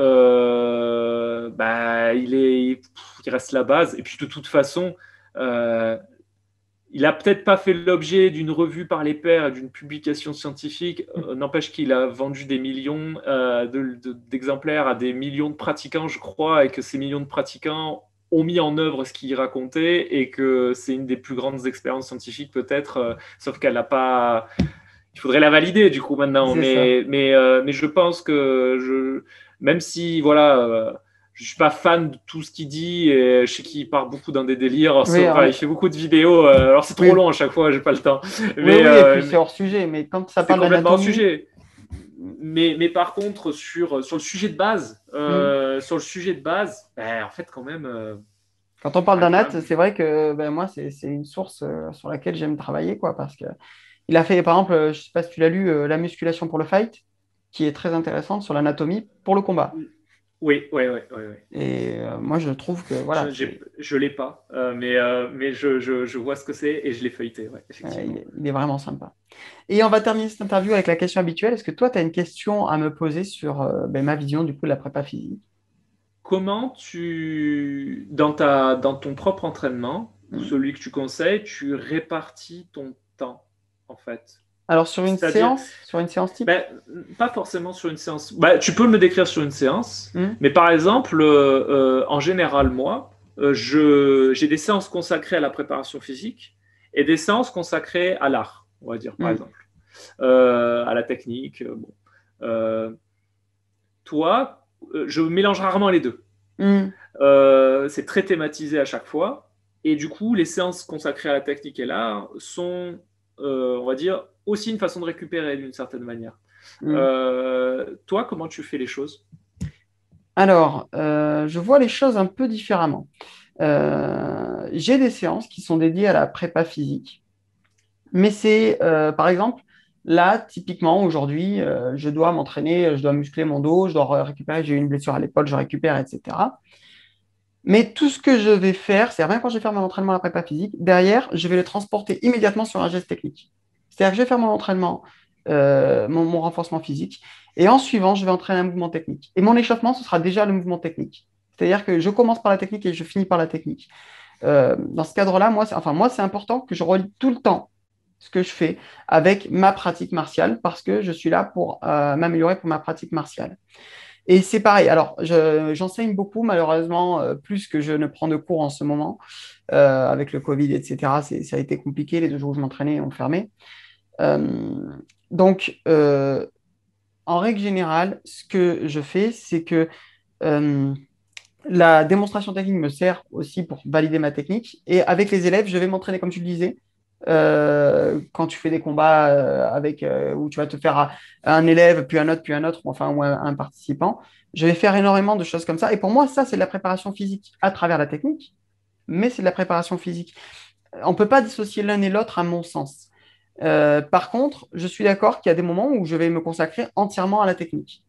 bah, il reste la base. Et puis de toute façon, euh, il a peut-être pas fait l'objet d'une revue par les pairs, d'une publication scientifique. N'empêche qu'il a vendu des millions d'exemplaires à des millions de pratiquants, je crois, et que ces millions de pratiquants ont mis en œuvre ce qu'il racontait et que c'est une des plus grandes expériences scientifiques peut-être, sauf qu'elle n'a pas. Il faudrait la valider du coup maintenant, C'est ça. mais je pense que même si voilà, je suis pas fan de tout ce qu'il dit et je sais qu'il part beaucoup dans des délires. Oui, Enfin, il fait beaucoup de vidéos. Alors c'est trop oui, long à chaque fois, j'ai pas le temps. oui, Mais, oui, et puis euh, c'est mais hors sujet. Mais quand ça c'est parle complètement hors d'anatomie, sujet. Mais par contre, sur le sujet de base, hmm, ben, en fait, quand même, quand on parle enfin, d'un quand nat, même. c'est vrai que ben, moi, c'est une source sur laquelle j'aime travailler, quoi, parce que il a fait, par exemple, je ne sais pas si tu l'as lu, La musculation pour le fight, qui est très intéressante sur l'anatomie pour le combat. Oui, oui, oui, oui, oui. Et moi, je trouve que voilà, Je l'ai pas, mais je vois ce que c'est et je l'ai feuilleté, ouais, effectivement. il est vraiment sympa. Et on va terminer cette interview avec la question habituelle. Est-ce que toi, tu as une question à me poser sur ben, ma vision du coup de la prépa physique? Comment dans ton propre entraînement, ou Hmm. celui que tu conseilles, tu répartis ton temps, en fait? Alors, C'est-à-dire, sur une séance type? ben, pas forcément sur une séance. Ben, tu peux me décrire sur une séance, Hmm. mais par exemple, en général, moi, j'ai des séances consacrées à la préparation physique et des séances consacrées à l'art, on va dire, par Hmm. exemple, à la technique. Bon. Euh, Toi, je mélange rarement les deux. Hmm. C'est très thématisé à chaque fois. Et du coup, les séances consacrées à la technique et l'art sont, on va dire, aussi une façon de récupérer d'une certaine manière. Hmm. Toi, comment tu fais les choses? Alors, je vois les choses un peu différemment. J'ai des séances qui sont dédiées à la prépa physique, mais c'est, par exemple, là, typiquement, aujourd'hui, je dois m'entraîner, je dois muscler mon dos, je dois récupérer, j'ai eu une blessure à l'épaule, je récupère, etc. Mais tout ce que je vais faire, c'est même quand je vais faire mon entraînement à la prépa physique, derrière, je vais le transporter immédiatement sur un geste technique. C'est-à-dire que je vais faire mon entraînement, mon renforcement physique, et en suivant, je vais entraîner un mouvement technique. Et mon échauffement, ce sera déjà le mouvement technique. C'est-à-dire que je commence par la technique et je finis par la technique. Dans ce cadre-là, moi, c'est important que je relie tout le temps ce que je fais avec ma pratique martiale parce que je suis là pour m'améliorer pour ma pratique martiale. Et c'est pareil. Alors, j'enseigne beaucoup, malheureusement, plus que je ne prends de cours en ce moment, avec le Covid, etc. Ça a été compliqué. Les 2 jours où je m'entraînais ont fermé. Euh, donc, en règle générale, ce que je fais, c'est que euh, la démonstration technique me sert aussi pour valider ma technique. Et avec les élèves, je vais m'entraîner, comme tu le disais, quand tu fais des combats où tu vas te faire un élève, puis un autre, enfin, ou un participant. Je vais faire énormément de choses comme ça. Et pour moi, ça, c'est de la préparation physique à travers la technique, mais c'est de la préparation physique. On ne peut pas dissocier l'un et l'autre, à mon sens. Par contre, je suis d'accord qu'il y a des moments où je vais me consacrer entièrement à la technique.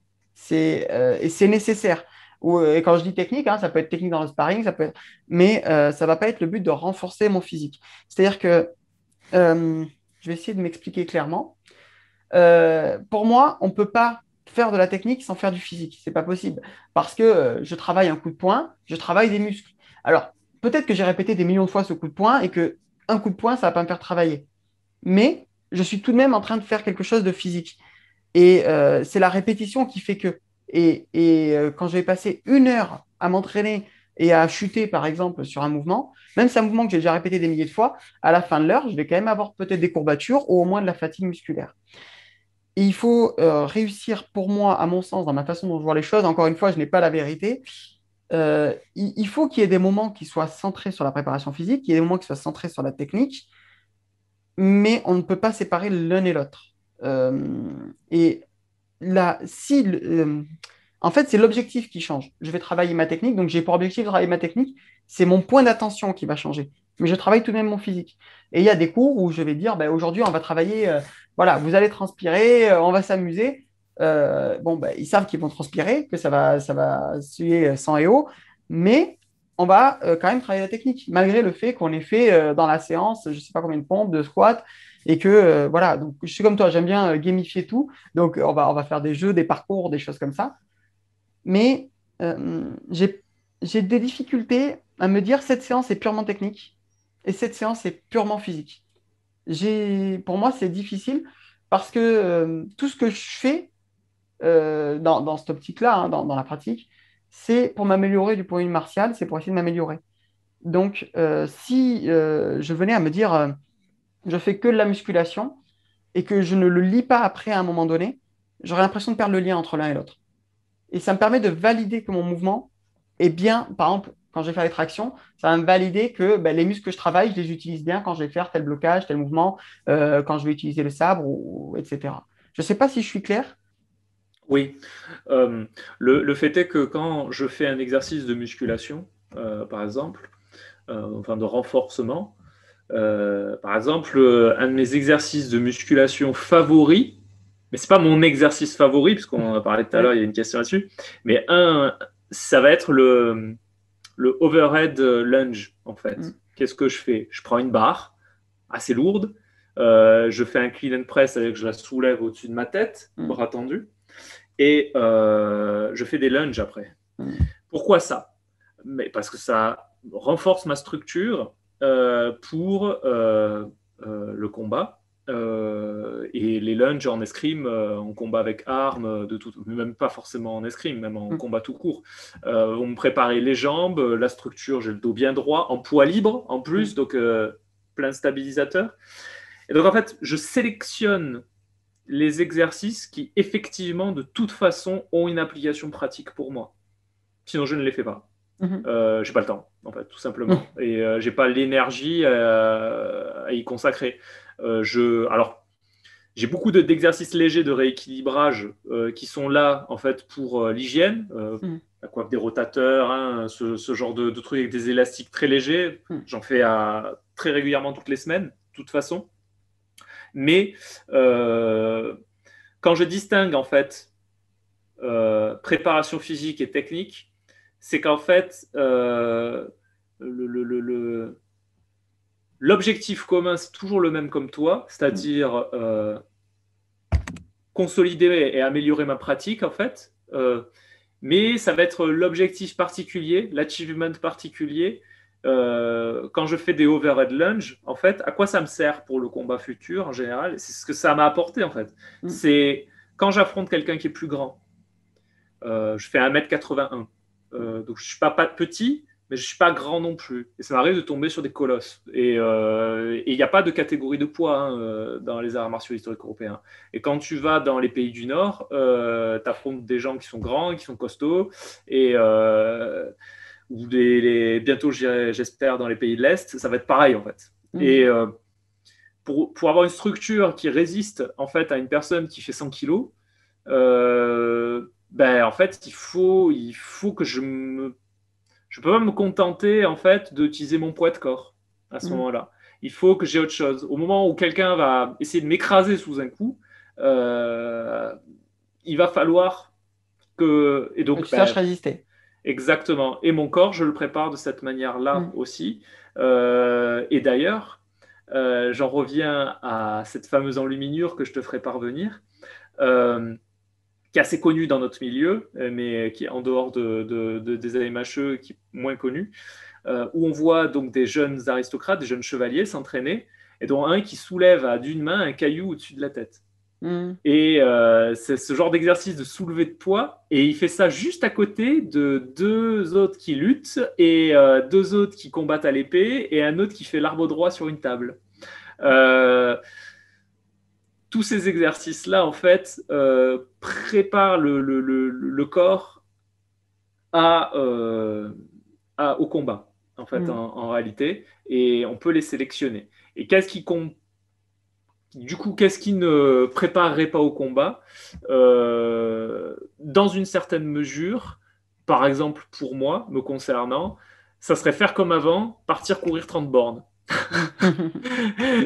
Et c'est nécessaire. Et quand je dis technique, hein, ça peut être technique dans le sparring, mais ça ne va pas être le but de renforcer mon physique. C'est-à-dire que, je vais essayer de m'expliquer clairement. Pour moi, on ne peut pas faire de la technique sans faire du physique. C'est pas possible. Parce que je travaille un coup de poing, je travaille des muscles. Alors, peut-être que j'ai répété des millions de fois ce coup de poing et que un coup de poing, ça va pas me faire travailler, mais je suis tout de même en train de faire quelque chose de physique. Et c'est la répétition qui fait que. Quand je vais passer 1 heure à m'entraîner et à chuter, par exemple, sur un mouvement, même si c'est un mouvement que j'ai déjà répété des milliers de fois, à la fin de l'heure, je vais quand même avoir peut-être des courbatures ou au moins de la fatigue musculaire. Et il faut réussir, pour moi, à mon sens, dans ma façon dont je vois les choses, encore une fois, je n'ai pas la vérité, il faut qu'il y ait des moments qui soient centrés sur la préparation physique, qu'il y ait des moments qui soient centrés sur la technique, mais on ne peut pas séparer l'un et l'autre. Et là, en fait, c'est l'objectif qui change. Je vais travailler ma technique, donc j'ai pour objectif de travailler ma technique. C'est mon point d'attention qui va changer. mais je travaille tout de même mon physique. Et il y a des cours où je vais dire, ben, aujourd'hui, on va travailler, voilà, vous allez transpirer, on va s'amuser. Bon, ben, ils savent qu'ils vont transpirer, que ça va suer sang et eau, mais on va quand même travailler la technique, malgré le fait qu'on ait fait dans la séance, je ne sais pas combien de pompes, de squats, et que, voilà, donc je suis comme toi, j'aime bien gamifier tout, donc on va faire des jeux, des parcours, des choses comme ça, mais j'ai des difficultés à me dire cette séance est purement technique et cette séance est purement physique. Pour moi, c'est difficile parce que tout ce que je fais dans cette optique-là, hein, dans la pratique, c'est pour m'améliorer du point de vue martial, c'est pour essayer de m'améliorer. Donc, si je venais à me dire je fais que de la musculation et que je ne le lis pas après à un moment donné, j'aurais l'impression de perdre le lien entre l'un et l'autre. Et ça me permet de valider que mon mouvement est bien. Par exemple, quand je vais faire les tractions, ça va me valider que ben, les muscles que je travaille, je les utilise bien quand je vais faire tel blocage, tel mouvement, quand je vais utiliser le sabre, etc. Je ne sais pas si je suis clair. Oui. Le fait est que quand je fais un exercice de musculation, par exemple, enfin de renforcement, par exemple, un de mes exercices de musculation favoris, mais c'est pas mon exercice favori, puisqu'on en a parlé tout à l'heure, Ouais. il y a une question là-dessus, mais ça va être le overhead lunge, en fait. Mm, Qu'est-ce que je fais? Je prends une barre assez lourde, je fais un clean and press avec je la soulève au-dessus de ma tête, mm, bras tendus, et je fais des lunges après. mm, Pourquoi ça? Mais parce que ça renforce ma structure pour le combat. Et les lunges en escrime, en combat avec armes, de tout, même pas forcément en escrime, même en mm, combat tout court, vont me préparer les jambes, la structure, j'ai le dos bien droit, en poids libre en plus, mm, donc plein stabilisateur. Et donc en fait, je sélectionne les exercices qui effectivement, de toute façon, ont une application pratique pour moi. Sinon, je ne les fais pas. mm, J'ai pas le temps, en fait, tout mm, simplement. Et j'ai pas l'énergie à y consacrer. Alors, j'ai beaucoup d'exercices légers de rééquilibrage qui sont là, en fait, pour l'hygiène. mm, La coiffe des rotateurs, hein, ce genre de trucs avec des élastiques très légers. mm. J'en fais très régulièrement toutes les semaines, de toute façon. Mais euh, quand je distingue, en fait, préparation physique et technique, c'est qu'en fait, l'objectif commun, c'est toujours le même comme toi, Mm. c'est-à-dire consolider et améliorer ma pratique, en fait. Mais ça va être l'objectif particulier, l'achievement particulier. Quand je fais des overhead lunge, en fait, à quoi ça me sert pour le combat futur en général? C'est ce que ça m'a apporté, en fait. Mm. C'est quand j'affronte quelqu'un qui est plus grand. Je fais 1,81 m. Donc je ne suis pas petit, mais je ne suis pas grand non plus. Et ça m'arrive de tomber sur des colosses. Et il n'y a pas de catégorie de poids hein, dans les arts martiaux historiques européens. Et quand tu vas dans les pays du Nord, tu affrontes des gens qui sont grands, qui sont costauds, et ou bientôt, j'espère, dans les pays de l'Est, ça va être pareil en fait. Et Mm. pour avoir une structure qui résiste en fait à une personne qui fait 100 kilos, ben, en fait, il faut que je peux pas me contenter en fait d'utiliser mon poids de corps à ce Mm. moment-là. Il faut que j'ai autre chose. Au moment où quelqu'un va essayer de m'écraser sous un coup, euh, il va falloir que et Que donc tu saches ben, résister. exactement. Et mon corps, je le prépare de cette manière-là Mm. aussi. Et d'ailleurs, j'en reviens à cette fameuse enluminure que je te ferai parvenir. Euh, qui est assez connu dans notre milieu, mais qui est en dehors des AMHE, qui est moins connu, où on voit donc des jeunes aristocrates, des jeunes chevaliers s'entraîner, et dont un qui soulève à d'une main un caillou au-dessus de la tête. Mm. Et c'est ce genre d'exercice de soulever de poids, et il fait ça juste à côté de deux autres qui luttent, et deux autres qui combattent à l'épée, et un autre qui fait l'arbre droit sur une table. Euh, tous ces exercices-là, en fait, préparent le corps à, au combat, en fait, Mm. en réalité, et on peut les sélectionner. Et du coup, qu'est-ce qui ne préparerait pas au combat dans une certaine mesure, par exemple pour moi, me concernant, ça serait faire comme avant, partir courir 30 bornes.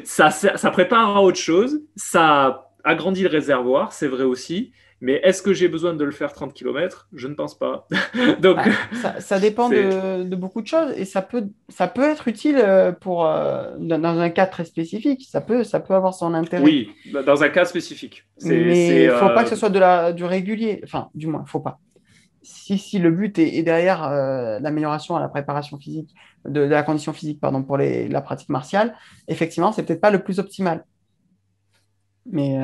Ça prépare à autre chose, ça agrandit le réservoir, c'est vrai aussi, mais est-ce que j'ai besoin de le faire 30 km? Je ne pense pas. Donc, ça dépend de beaucoup de choses et ça peut être utile dans un cas très spécifique. Ça peut avoir son intérêt. Oui, dans un cas spécifique. Mais il ne faut pas que ce soit du régulier. Enfin, du moins, il ne faut pas. Si le but est derrière l'amélioration à la préparation physique, de la condition physique, pardon, pour la pratique martiale, effectivement, c'est peut-être pas le plus optimal. Mais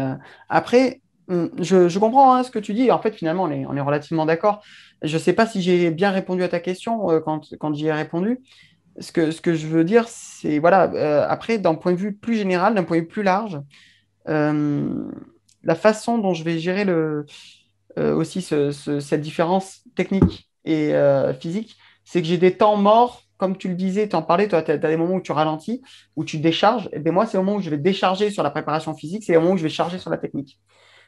après, je comprends ce que tu dis. En fait, finalement, on est relativement d'accord. Je ne sais pas si j'ai bien répondu à ta question quand j'y ai répondu. Ce que je veux dire, c'est, voilà, après, d'un point de vue plus général, d'un point de vue plus large, la façon dont je vais gérer aussi cette différence technique et physique, c'est que j'ai des temps morts, comme tu le disais, tu en parlais, toi, tu as des moments où tu ralentis, où tu décharges. Et bien moi, c'est le moment où je vais décharger sur la préparation physique, c'est le moment où je vais charger sur la technique.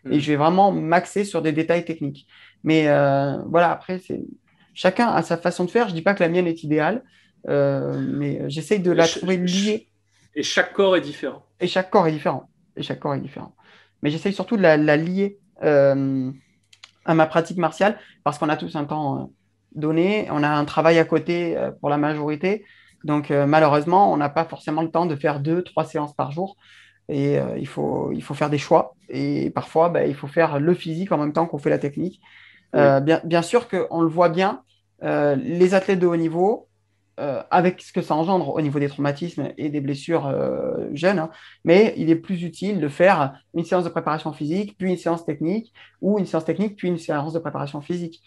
Et je vais vraiment m'axer sur des détails techniques. Mais voilà, après, chacun a sa façon de faire. Je ne dis pas que la mienne est idéale, mais j'essaye de la trouver liée. Et chaque corps est différent. Et chaque corps est différent. Mais j'essaye surtout de la lier à ma pratique martiale, parce qu'on a tous un temps donné, on a un travail à côté pour la majorité, donc malheureusement, on n'a pas forcément le temps de faire 2-3 séances par jour, et il faut faire des choix, et parfois, il faut faire le physique en même temps qu'on fait la technique. Oui. Bien sûr qu'on le voit bien, les athlètes de haut niveau, avec ce que ça engendre au niveau des traumatismes et des blessures jeunes, hein, mais il est plus utile de faire une séance de préparation physique, puis une séance technique, ou une séance technique, puis une séance de préparation physique.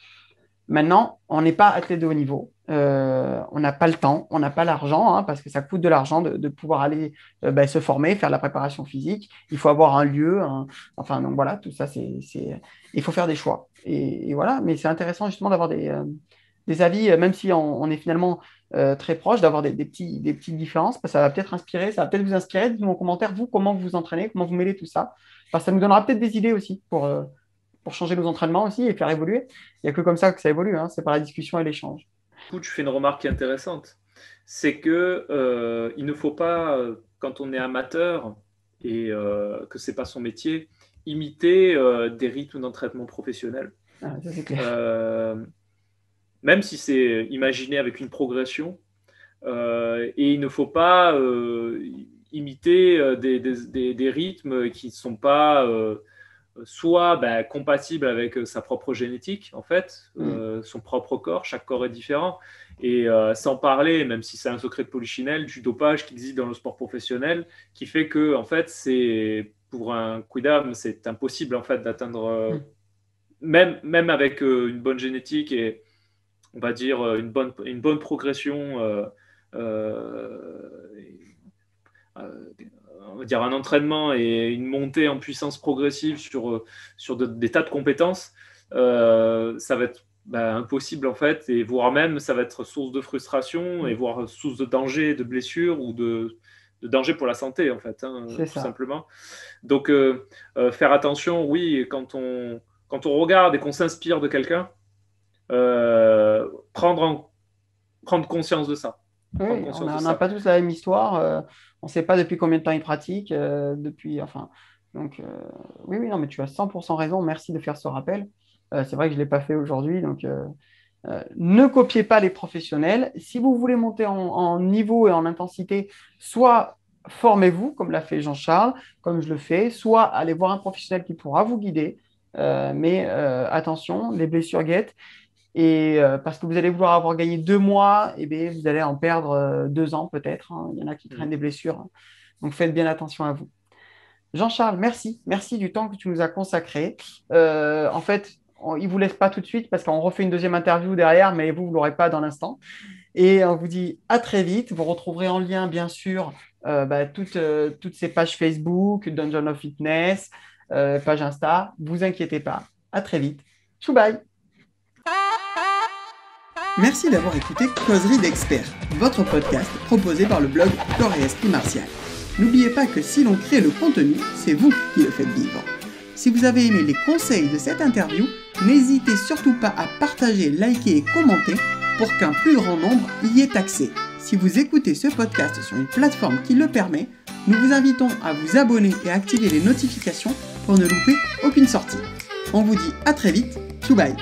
Maintenant, on n'est pas athlète de haut niveau, on n'a pas le temps, on n'a pas l'argent, hein, parce que ça coûte de l'argent de pouvoir aller se former, faire la préparation physique. Il faut avoir un lieu, enfin, donc voilà, tout ça, il faut faire des choix. Et voilà, mais c'est intéressant justement d'avoir des avis, même si on est finalement très proche, d'avoir des petites différences, parce que ça va peut-être vous inspirer. Dites-moi en commentaire, vous, comment vous vous entraînez, comment vous mêlez tout ça. Parce que ça nous donnera peut-être des idées aussi pour changer nos entraînements aussi et faire évoluer. Il n'y a que comme ça que ça évolue, hein, c'est par la discussion et l'échange. Du coup, tu fais une remarque intéressante. C'est que il ne faut pas, quand on est amateur et que ce n'est pas son métier, imiter des rythmes d'entraînement professionnels. Ah, ça, c'est clair. Même si c'est imaginé avec une progression, et il ne faut pas imiter des rythmes qui ne sont pas soit compatibles avec sa propre génétique, en fait, son propre corps. Chaque corps est différent. Et sans parler, même si c'est un secret de polichinelle, du dopage qui existe dans le sport professionnel, qui fait que, en fait, pour un quidam, c'est impossible en fait d'atteindre, même avec une bonne génétique et on va dire une bonne progression, on va dire un entraînement et une montée en puissance progressive sur des tas de compétences, ça va être impossible en fait, et voire même ça va être source de frustration et voire source de danger, de blessure ou de danger pour la santé en fait, hein, tout simplement. Donc faire attention, oui, quand on regarde et qu'on s'inspire de quelqu'un, prendre conscience de ça. Oui, on n'a pas tous la même histoire. On ne sait pas depuis combien de temps ils pratiquent. Oui, non, mais tu as 100% raison. Merci de faire ce rappel. C'est vrai que je ne l'ai pas fait aujourd'hui. Donc, ne copiez pas les professionnels. Si vous voulez monter en niveau et en intensité, soit formez-vous, comme l'a fait Jean-Charles, comme je le fais, soit allez voir un professionnel qui pourra vous guider. Mais attention, les blessures guettent. Et parce que vous allez vouloir avoir gagné 2 mois, et bien, vous allez en perdre 2 ans peut-être, hein. Il y en a qui traînent des blessures. Donc, faites bien attention à vous. Jean-Charles, merci. Merci du temps que tu nous as consacré. En fait, il ne vous laisse pas tout de suite parce qu'on refait une deuxième interview derrière, mais vous ne l'aurez pas dans l'instant. Et on vous dit à très vite. Vous retrouverez en lien, bien sûr, toutes ces pages Facebook, Dungeon of Fitness, page Insta. Ne vous inquiétez pas. À très vite. Chou bye. Merci d'avoir écouté Causerie d'experts, votre podcast proposé par le blog Corps et Esprit Martial. N'oubliez pas que si l'on crée le contenu, c'est vous qui le faites vivre. Si vous avez aimé les conseils de cette interview, n'hésitez surtout pas à partager, liker et commenter pour qu'un plus grand nombre y ait accès. Si vous écoutez ce podcast sur une plateforme qui le permet, nous vous invitons à vous abonner et à activer les notifications pour ne louper aucune sortie. On vous dit à très vite, tchou bye.